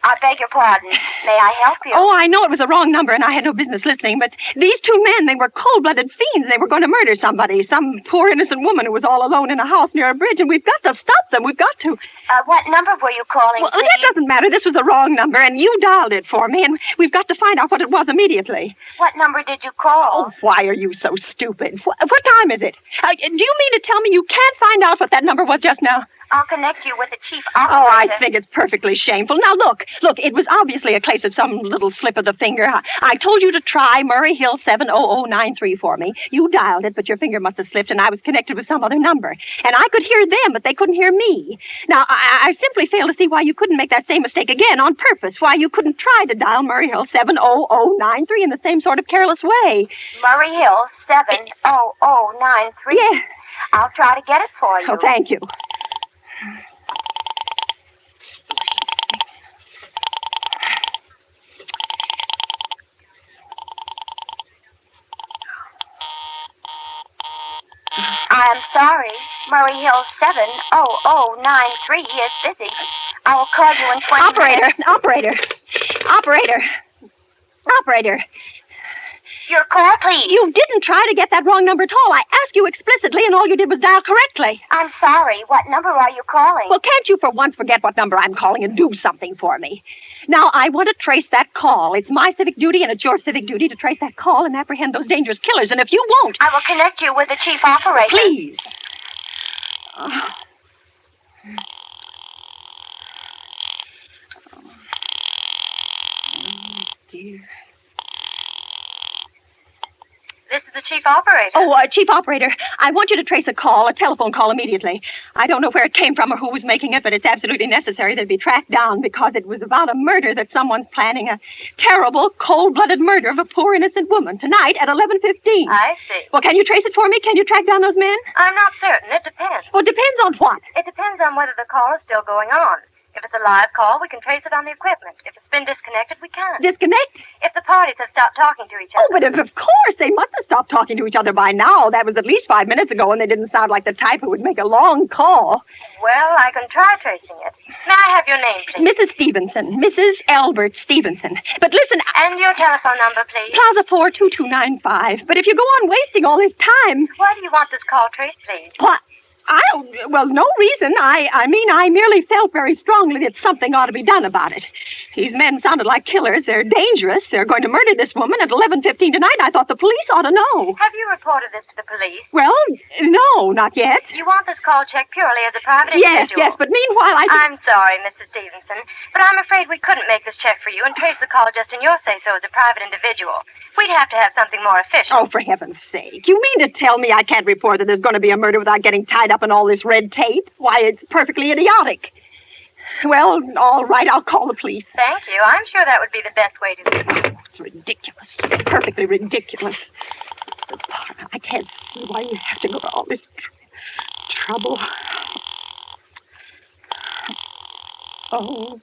I beg your pardon. May I help you? Oh, I know it was a wrong number, and I had no business listening, but these two men, they were cold-blooded fiends. They were going to murder somebody, some poor innocent woman who was all alone in a house near a bridge, and we've got to stop them. We've got to. What number were you calling, Well, please? that doesn't matter. This was the wrong number, and you dialed it for me, and we've got to find out what it was immediately. What number did you call? Oh, why are you so stupid? What time is it? Do you mean to tell me you can't find out what that number was just now? I'll connect you with the chief operator. Oh, I think it's perfectly shameful. Now, look, it was obviously a case of some little slip of the finger. I told you to try Murray Hill 70093 for me. You dialed it, but your finger must have slipped, and I was connected with some other number. And I could hear them, but they couldn't hear me. Now, I simply fail to see why you couldn't make that same mistake again on purpose, why you couldn't try to dial Murray Hill 70093 in the same sort of careless way. Murray Hill 70093? Yes. I'll try to get it for you. Oh, thank you. I'm sorry. Murray Hill 70093 is busy. I will call you in 20 minutes. Operator. Your call, please. You didn't try to get that wrong number at all. I asked you explicitly, and all you did was dial correctly. I'm sorry. What number are you calling? Well, can't you for once forget what number I'm calling and do something for me? Now, I want to trace that call. It's my civic duty, and it's your civic duty to trace that call and apprehend those dangerous killers. And if you won't... I will connect you with the chief operator. Please. Oh, dear. This is the chief operator. Oh, chief operator, I want you to trace a telephone call immediately. I don't know where it came from or who was making it, but it's absolutely necessary that it be tracked down because it was about a murder that someone's planning, a terrible, cold-blooded murder of a poor innocent woman tonight at 11:15. I see. Well, can you trace it for me? Can you track down those men? I'm not certain. It depends. Well, it depends on what? It depends on whether the call is still going on. If it's a live call, we can trace it on the equipment. If it's been disconnected, we can't. Disconnect? If the parties have stopped talking to each other. Oh, but of course, they must have stopped talking to each other by now. That was at least 5 minutes ago, and they didn't sound like the type who would make a long call. Well, I can try tracing it. May I have your name, please? Mrs. Stevenson. Mrs. Albert Stevenson. But listen... And your telephone number, please? Plaza 42295. But if you go on wasting all this time... Why do you want this call traced, please? What? Well, no reason. I mean, I merely felt very strongly that something ought to be done about it. These men sounded like killers. They're dangerous. They're going to murder this woman at 11:15 tonight. I thought the police ought to know. Have you reported this to the police? Well, no, not yet. You want this call checked purely as a private individual? Yes, but meanwhile I'm sorry, Mrs. Stevenson, but I'm afraid we couldn't make this check for you and trace the call just in your say-so as a private individual. We'd have to have something more official. Oh, for heaven's sake. You mean to tell me I can't report that there's going to be a murder without getting tied up in all this red tape? Why, it's perfectly idiotic. Well, all right, I'll call the police. Thank you. I'm sure that would be the best way to do it. It's ridiculous. Perfectly ridiculous. I can't see why you have to go to all this trouble. Oh.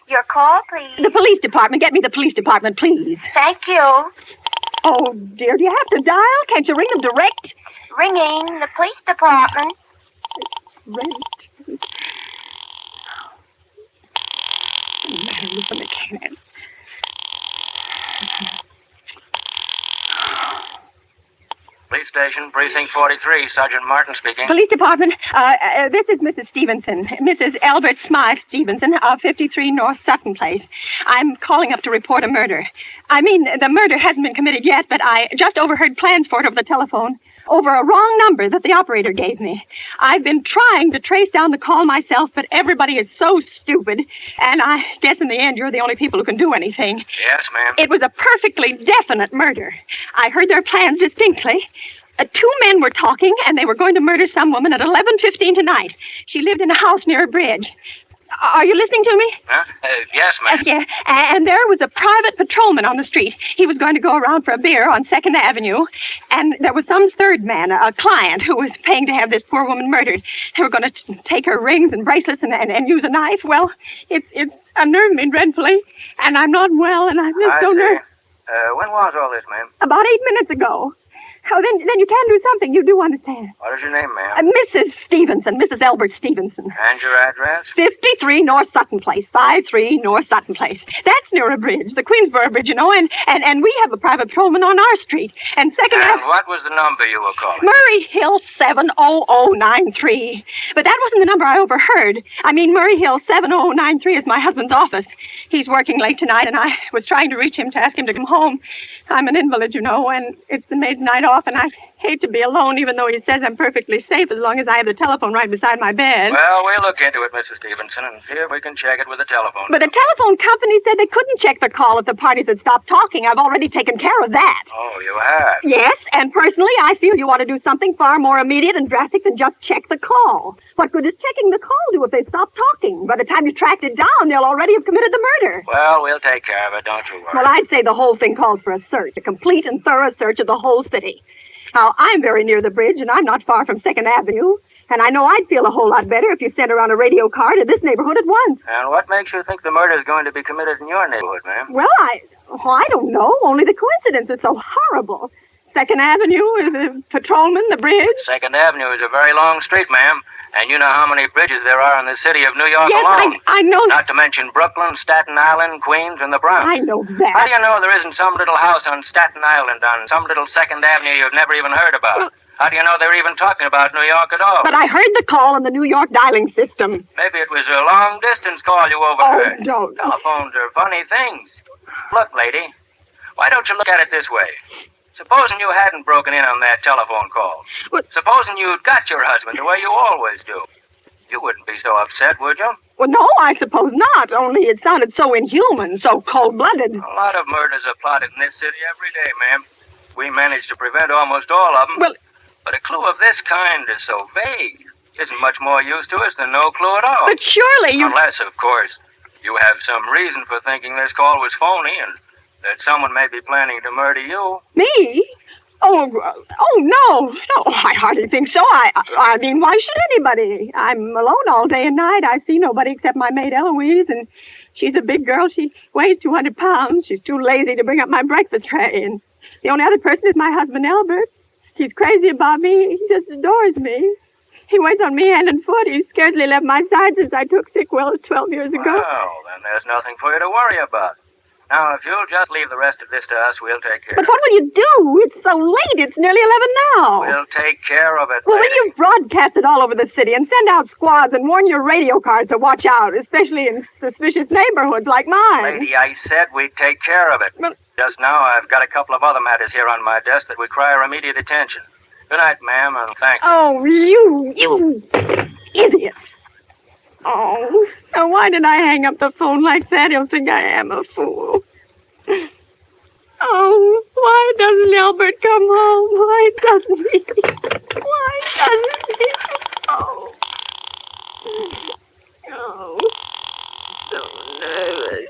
Your call, please. The police department. Get me the police department, please. Thank you. Oh, dear, do you have to dial? Can't you ring them direct? Ringing the police department. Right. Listen, I can't. Police station, precinct 43, Sergeant Martin speaking. Police department, this is Mrs. Stevenson, Mrs. Albert Smythe Stevenson of 53 North Sutton Place. I'm calling up to report a murder. I mean, the murder hasn't been committed yet, but I just overheard plans for it over the telephone, over a wrong number that the operator gave me. I've been trying to trace down the call myself, but everybody is so stupid, and I guess in the end you're the only people who can do anything. Yes, ma'am. It was a perfectly definite murder. I heard their plans distinctly. 2 men were talking, and they were going to murder some woman at 11:15 tonight. She lived in a house near a bridge. Are you listening to me? Huh? Yes, ma'am. Yeah, and there was a private patrolman on the street. He was going to go around for a beer on 2nd Avenue, and there was some third man, a client, who was paying to have this poor woman murdered. They were going to take her rings and bracelets and use a knife. Well, it's unnerved me dreadfully, and I'm not well, and I'm just so nervous. When was all this, ma'am? About 8 minutes ago. Oh, then you can do something. You do understand. What is your name, ma'am? Mrs. Stevenson, Mrs. Albert Stevenson. And your address? 53 North Sutton Place, 53 North Sutton Place. That's near a bridge, the Queensboro Bridge, you know, and we have a private patrolman on our street. And what was the number you were calling? Murray Hill 70093. But that wasn't the number I overheard. I mean, Murray Hill 70093 is my husband's office. He's working late tonight, and I was trying to reach him to ask him to come home. I'm an invalid, you know, and it's the maid's night off, and I hate to be alone, even though he says I'm perfectly safe as long as I have the telephone right beside my bed. Well, we'll look into it, Mrs. Stevenson, and here we can check it with the telephone. But the telephone company said they couldn't check the call if the parties had stopped talking. I've already taken care of that. Oh, you have? Yes, and personally, I feel you ought to do something far more immediate and drastic than just check the call. What good is checking the call do if they stop talking? By the time you tracked it down, they'll already have committed the murder. Well, we'll take care of it, don't you worry. Well, I'd say the whole thing calls for a search, a complete and thorough search of the whole city. Now, I'm very near the bridge, and I'm not far from 2nd Avenue. And I know I'd feel a whole lot better if you sent around a radio car to this neighborhood at once. And what makes you think the murder is going to be committed in your neighborhood, ma'am? Well, I don't know. Only the coincidence is so horrible. 2nd Avenue, the patrolman, the bridge. 2nd Avenue is a very long street, ma'am. And you know how many bridges there are in the city of New York alone. Yes, I know. Not to mention Brooklyn, Staten Island, Queens, and the Bronx. I know that. How do you know there isn't some little house on Staten Island, on some little 2nd Avenue you've never even heard about? Well, how do you know they're even talking about New York at all? But I heard the call on the New York dialing system. Maybe it was a long-distance call you overheard. Oh, don't. Telephones are funny things. Look, lady, why don't you look at it this way? Supposing you hadn't broken in on that telephone call. What? Supposing you'd got your husband the way you always do. You wouldn't be so upset, would you? Well, no, I suppose not. Only it sounded so inhuman, so cold-blooded. A lot of murders are plotted in this city every day, ma'am. We manage to prevent almost all of them. Well, but a clue of this kind is so vague. Isn't much more use to us than no clue at all. But surely you... Unless, of course, you have some reason for thinking this call was phony and that someone may be planning to murder you. Me? Oh, no. No, I hardly think so. I mean, why should anybody? I'm alone all day and night. I see nobody except my maid Eloise, and she's a big girl. She weighs 200 pounds. She's too lazy to bring up my breakfast tray, and the only other person is my husband, Albert. He's crazy about me. He just adores me. He waits on me hand and foot. He's scarcely left my side since I took sick 12 years ago. Well, then there's nothing for you to worry about. Now, if you'll just leave the rest of this to us, we'll take care But of it. what will you do? It's so late. It's nearly 11 now. We'll take care of it, Well, lady. will you broadcast it all over the city and send out squads and warn your radio cars to watch out, especially in suspicious neighborhoods like mine? Lady, I said we'd take care of it. Just now, I've got a couple of other matters here on my desk that require immediate attention. Good night, ma'am, and thank you. Oh, you idiot. Oh, now why did I hang up the phone like that? He'll think I am a fool. Oh, why doesn't Albert come home? Why doesn't he? Why doesn't he? Oh. Oh. So nervous.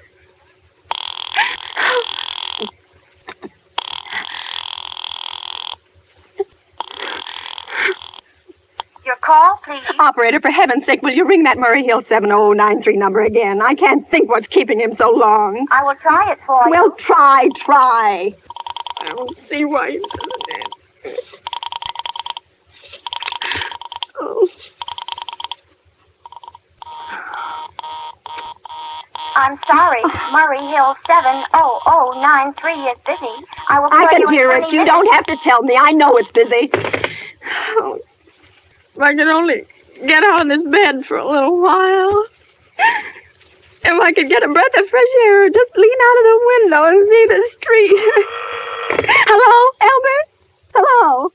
Your call, please. Operator, for heaven's sake, will you ring that Murray Hill 70093 number again? I can't think what's keeping him so long. I will try it for you. Well, try. I don't see why you doesn't. Oh. I'm sorry. Murray Hill 70093 is busy. I will call I you can in hear 20 it. You minutes. don't have to tell me. I know it's busy. Oh, if I could only get out of this bed for a little while. If I could get a breath of fresh air, just lean out of the window and see the street. Hello, Albert? Hello?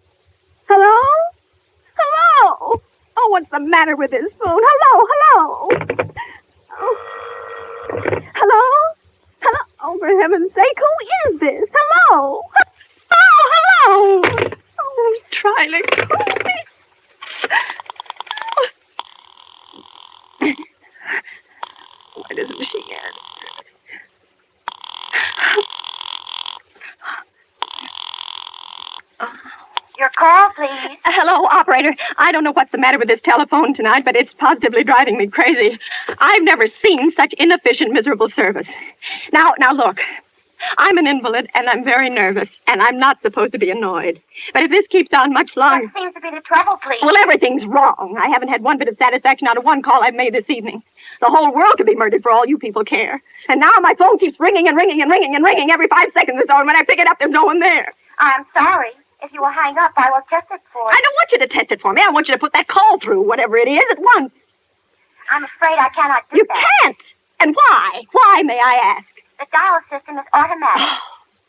Hello? Hello? Oh, what's the matter with this phone? Hello? Oh. Hello? Hello? Oh, for heaven's sake, who is this? Hello? Oh, hello! Oh, try to call me. Why doesn't she answer? Your call, please. Hello, operator. I don't know what's the matter with this telephone tonight, but it's positively driving me crazy. I've never seen such inefficient, miserable service. Now, look. I'm an invalid, and I'm very nervous, and I'm not supposed to be annoyed. But if this keeps on much longer... What seems to be the trouble, please? Well, everything's wrong. I haven't had one bit of satisfaction out of one call I've made this evening. The whole world could be murdered for all you people care. And now my phone keeps ringing and ringing and ringing and ringing every 5 seconds or so, and when I pick it up, there's no one there. I'm sorry. If you will hang up, I will test it for you. I don't want you to test it for me. I want you to put that call through, whatever it is, at once. I'm afraid I cannot do You that. can't! And why? Why, may I ask? The dial system is automatic.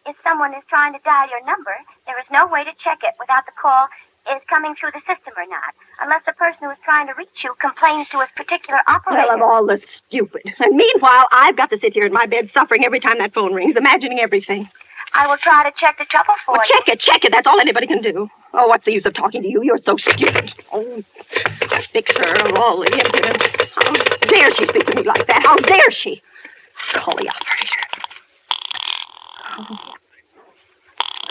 If someone is trying to dial your number, there is no way to check it without the call is coming through the system or not, unless the person who is trying to reach you complains to a particular operator. Well, of all the stupid. And meanwhile, I've got to sit here in my bed suffering every time that phone rings, imagining everything. I will try to check the trouble for you. Check it. That's all anybody can do. Oh, what's the use of talking to you? You're so stupid. Oh, I'll fix her of all the impudence. How dare she speak to me like that? How dare she? Call the operator.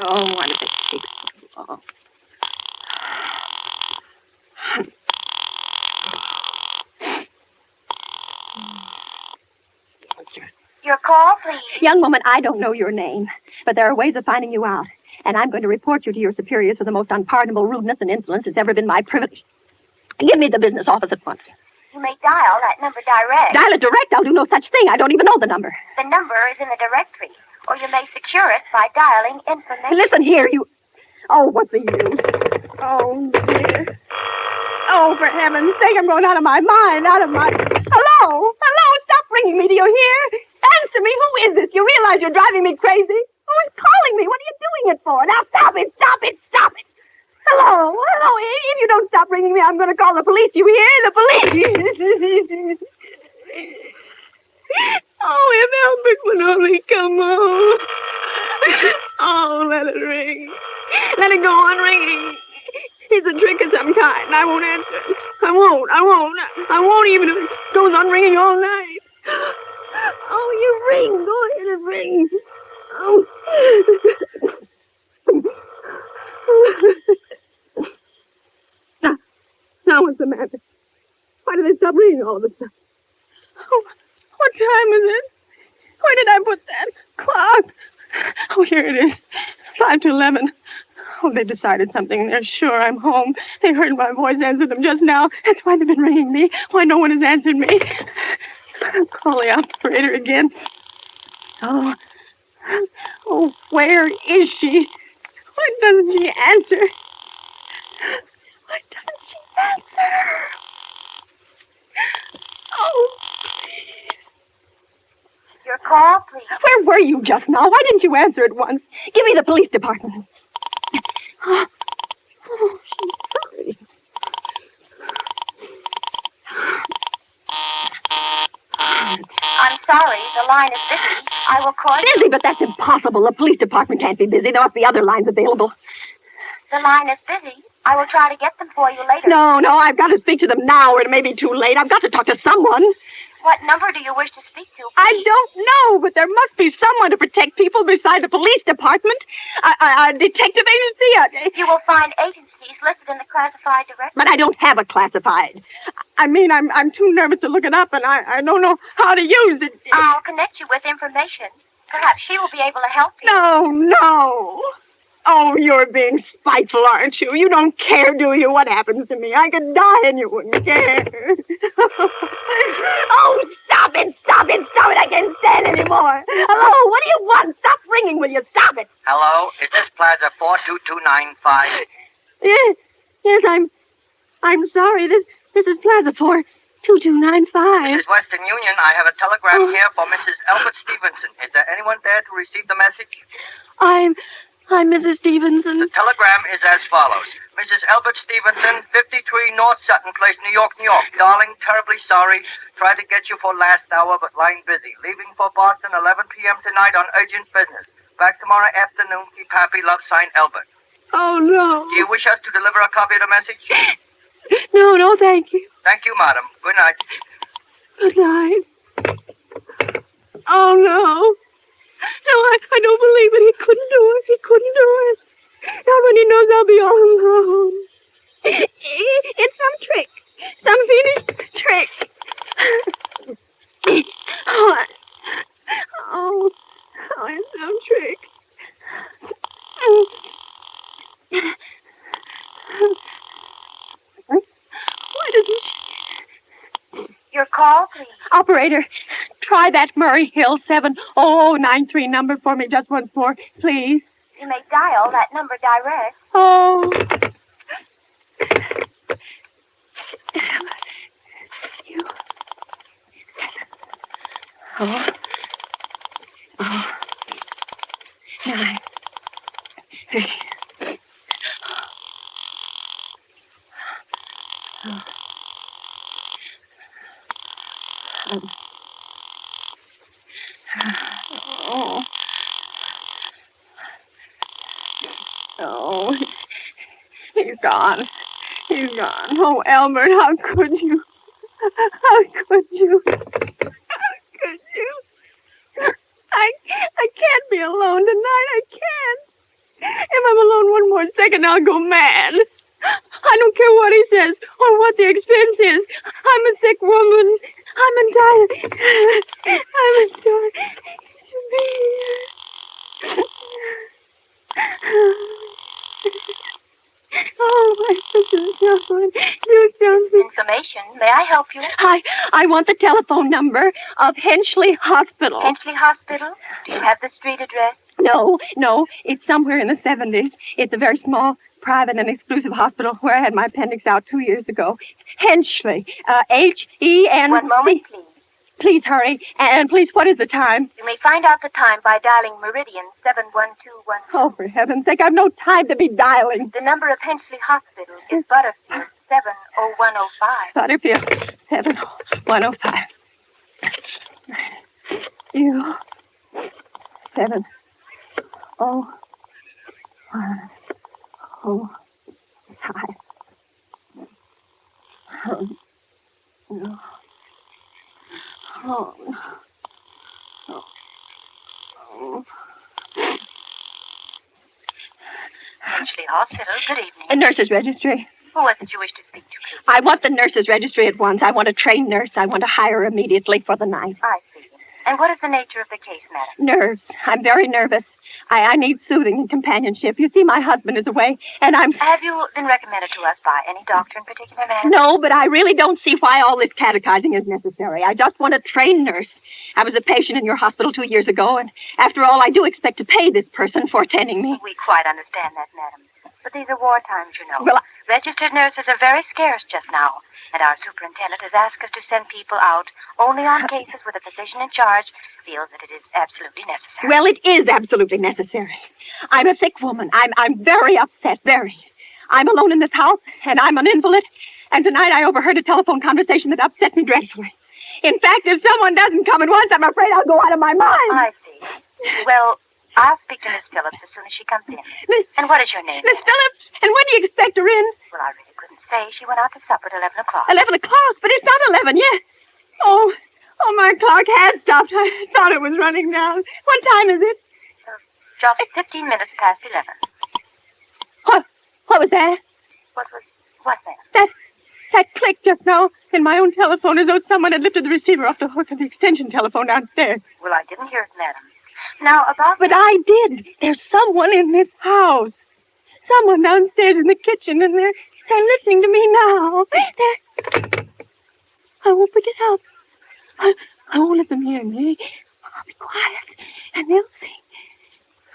Oh, why does it take so long? Your call, please. Young woman, I don't know your name, but there are ways of finding you out. And I'm going to report you to your superiors for the most unpardonable rudeness and insolence it's ever been my privilege. Give me the business office at once. You may dial that number direct. Dial it direct? I'll do no such thing. I don't even know the number. The number is in the directory, or you may secure it by dialing information. Listen here, you... Oh, what's the use? Oh, dear. Oh, for heaven's sake, I'm going out of my mind, Hello? Stop ringing me, do you hear? Answer me, who is this? You realize you're driving me crazy? Who is calling me? What are you doing it for? Now, stop it! Hello? If you don't stop ringing me, I'm going to call the police, you hear? The police! Oh, if Albert would only come home. Oh, let it ring. Let it go on ringing. It's a trick of some kind. I won't answer. I won't even if it goes on ringing all night. Oh, you ring. Go ahead and ring. Oh. Now what's the matter? Why did they stop ringing all of a sudden? Oh, what time is it? Where did I put that clock? Oh, here it is. 5 to 11. Oh, they decided something. They're sure I'm home. They heard my voice answer them just now. That's why they've been ringing me. Why no one has answered me. I'll call the operator again. Oh, where is she? Why doesn't she answer? Why doesn't she answer? Oh. Your call, please. Where were you just now? Why didn't you answer at once? Give me the police department. Oh, she's sorry. I'm sorry, the line is busy. I will call you. Busy, but that's impossible. The police department can't be busy. There must be other lines available. The line is busy. I will try to get them for you later. No, I've got to speak to them now or it may be too late. I've got to talk to someone. What number do you wish to speak to, please? I don't know, but there must be someone to protect people beside the police department. A detective agency. You will find agencies listed in the classified directory. But I don't have a classified. I mean, I'm too nervous to look it up, and I don't know how to use it. I'll connect you with information. Perhaps she will be able to help you. No. Oh, you're being spiteful, aren't you? You don't care, do you, what happens to me? I could die and you wouldn't care. Oh, stop it. I can't stand anymore. Hello, what do you want? Stop ringing, will you? Stop it. Hello, is this Plaza 42295? Yes, I'm sorry. This is Plaza 42295. This is Western Union. I have a telegram here for Mrs. Albert Stevenson. Is there anyone there to receive the message? I'm Mrs. Stevenson. The telegram is as follows. Mrs. Albert Stevenson, 53 North Sutton Place, New York. Darling, terribly sorry. Tried to get you for last hour, but line busy. Leaving for Boston 11 p.m. tonight on urgent business. Back tomorrow afternoon. Keep happy. Love, signed, Albert. Oh, no. Do you wish us to deliver a copy of the message? No, thank you. Thank you, madam. Good night. Good night. Oh, no. No, I don't believe it. He couldn't do it. Not when he knows I'll be all alone. It's some trick. Some fiendish trick. Oh, it's some trick. Why doesn't she... Your call, please. Operator, try that Murray Hill 70093 number for me just once more, please. You may dial that number direct. Oh. Oh. 9. 3. Oh, he's gone. Oh, Albert, how could you? I can't be alone tonight. I can't. If I'm alone one more second, I'll go mad. I don't care what he says or what the expense is. I'm a sick woman. I'm entitled to be here. Oh, my sister, do something. Information. May I help you? I want the telephone number of Henchley Hospital. Henchley Hospital? Do you have the street address? No. It's somewhere in the 70s. It's a very small, private, and exclusive hospital where I had my appendix out 2 years ago. Henchley. H-E-N... One moment, please. Please hurry. And please, what is the time? You may find out the time by dialing Meridian 71212. Oh, for heaven's sake, I've no time to be dialing. The number of Henchley Hospital is Butterfield 70105. Butterfield 70105. You 70105. No. Oh. Henchley Hospital, good evening. A nurse's registry. Who was it you wished to speak to, please? I want the nurse's registry at once. I want a trained nurse. I want to hire her immediately for the night. I see. And what is the nature of the case, madam? Nerves. I'm very nervous. I need soothing and companionship. You see, my husband is away, and I'm... Have you been recommended to us by any doctor in particular, madam? No, but I really don't see why all this catechizing is necessary. I just want a trained nurse. I was a patient in your hospital 2 years ago, and after all, I do expect to pay this person for attending me. We quite understand that, madam. But these are war times, you know. Well, registered nurses are very scarce just now, and our superintendent has asked us to send people out only on cases where the physician in charge feels that it is absolutely necessary. Well, it is absolutely necessary. I'm a sick woman. I'm very upset, very. I'm alone in this house, and I'm an invalid, and tonight I overheard a telephone conversation that upset me dreadfully. In fact, if someone doesn't come at once, I'm afraid I'll go out of my mind. I see. Well, I'll speak to Miss Phillips as soon as she comes in. And what is your name? Miss Phillips? And when do you expect her in? Well, I really couldn't say. She went out to supper at 11 o'clock. 11 o'clock? But it's not 11 yet. Oh, my clock has stopped. I thought it was running down. What time is it? Just 15 minutes past 11. What was that? What, ma'am? That click just now in my own telephone as though someone had lifted the receiver off the hook of the extension telephone downstairs. Well, I didn't hear it, madam. Now, about... But I did. There's someone in this house. Someone downstairs in the kitchen, and they're listening to me now. I won't pick it up. I won't let them hear me. I'll be quiet, and they'll see.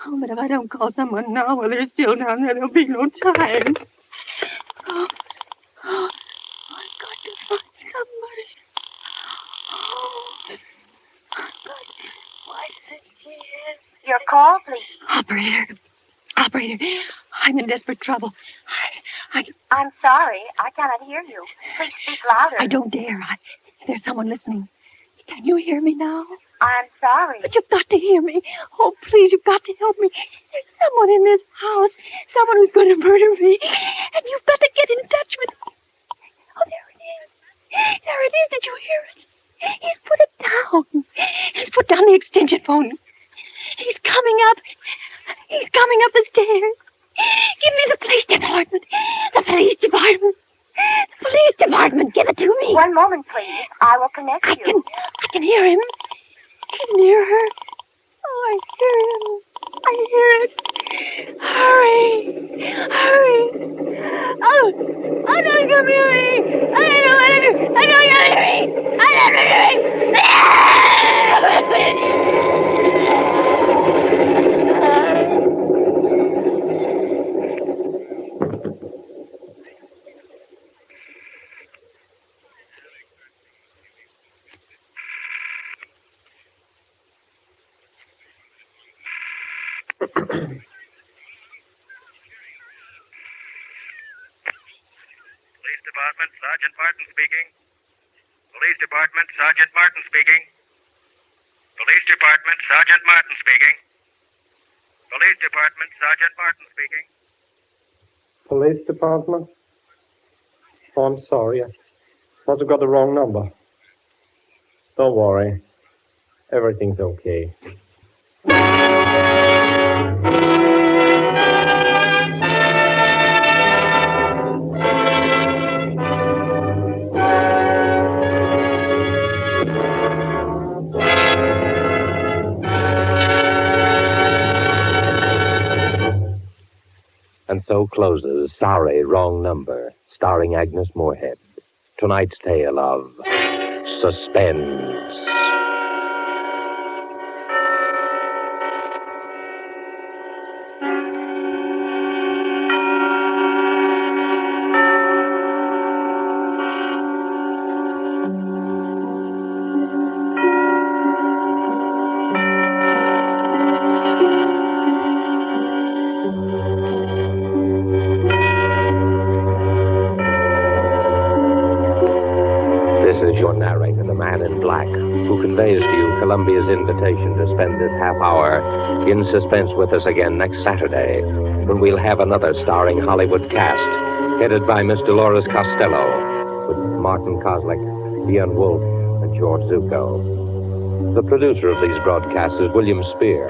Oh, but if I don't call someone now while they're still down there, there'll be no time. Oh, I've got to find somebody. Oh, but why is it here? Your call, please. Operator, I'm in desperate trouble. I'm sorry. I cannot hear you. Please speak louder. I don't dare. There's someone listening. Can you hear me now? I'm sorry. But you've got to hear me. Oh, please, you've got to help me. There's someone in this house. Someone who's going to murder me. And you've got to get in touch with... Oh, there it is. There it is. Did you hear it? He's put it down. He's put down the extension phone. He's coming up. He's coming up the stairs. Give me the police department. The police department. The police department. Give it to me. One moment, please. I will connect you. I can hear him. He's near her. Oh, I hear him. I hear it. Hurry. Oh, don't come near me. I don't know what to do. I don't know what to do. Police Department, Sergeant Martin speaking. Police Department, Sergeant Martin speaking. Police Department, Sergeant Martin speaking. Police Department, Sergeant Martin speaking. Police Department? Oh, I'm sorry. I must have got the wrong number. Don't worry. Everything's okay. And so closes Sorry, Wrong Number, starring Agnes Moorehead. Tonight's tale of Suspense. Conveys to you Columbia's invitation to spend this half hour in suspense with us again next Saturday, when we'll have another starring Hollywood cast, headed by Miss Dolores Costello, with Martin Koslick, Ian Wolfe, and George Zucco. The producer of these broadcasts is William Spear,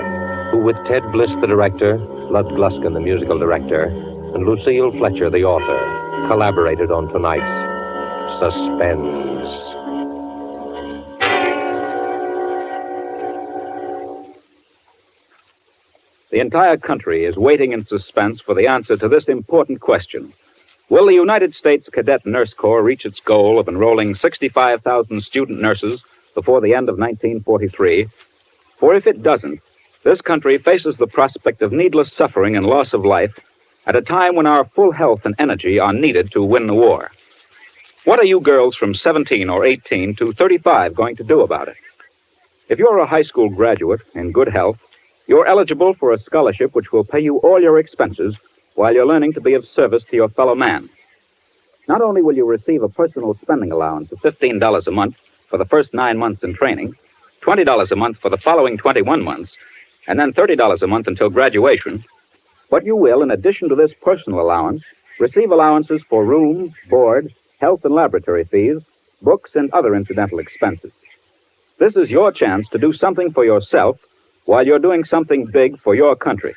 who, with Ted Bliss, the director, Lud Gluskin, the musical director, and Lucille Fletcher, the author, collaborated on tonight's Suspense. The entire country is waiting in suspense for the answer to this important question. Will the United States Cadet Nurse Corps reach its goal of enrolling 65,000 student nurses before the end of 1943? For if it doesn't, this country faces the prospect of needless suffering and loss of life at a time when our full health and energy are needed to win the war. What are you girls from 17 or 18 to 35 going to do about it? If you're a high school graduate in good health, you're eligible for a scholarship which will pay you all your expenses while you're learning to be of service to your fellow man. Not only will you receive a personal spending allowance of $15 a month for the first 9 months in training, $20 a month for the following 21 months, and then $30 a month until graduation, but you will, in addition to this personal allowance, receive allowances for room, board, health and laboratory fees, books, and other incidental expenses. This is your chance to do something for yourself while you're doing something big for your country.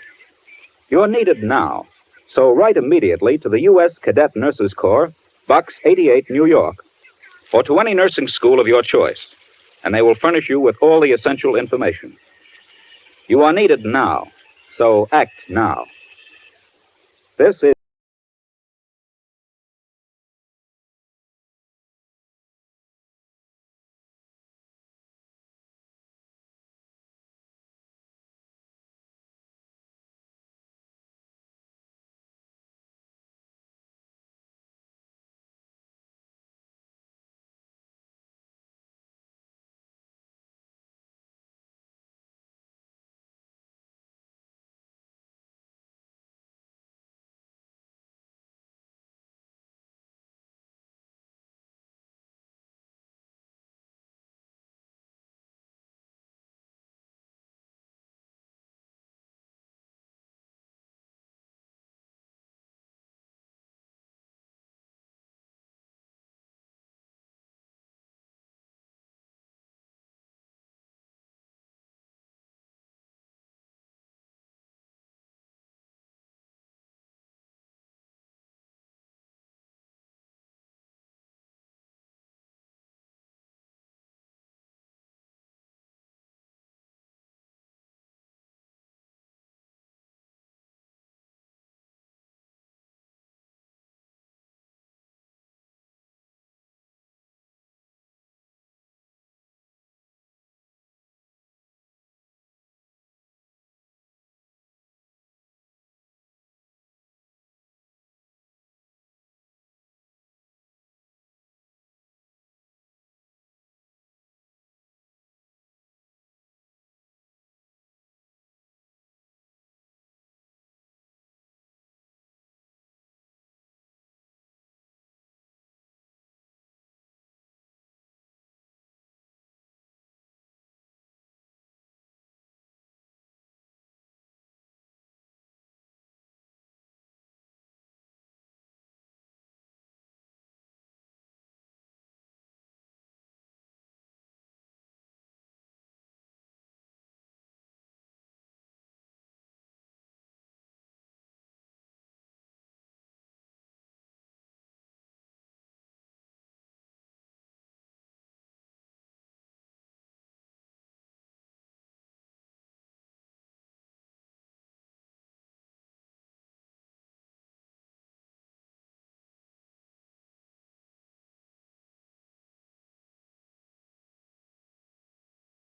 You're needed now, so write immediately to the U.S. Cadet Nurses Corps, Box 88, New York, or to any nursing school of your choice, and they will furnish you with all the essential information. You are needed now, so act now. This is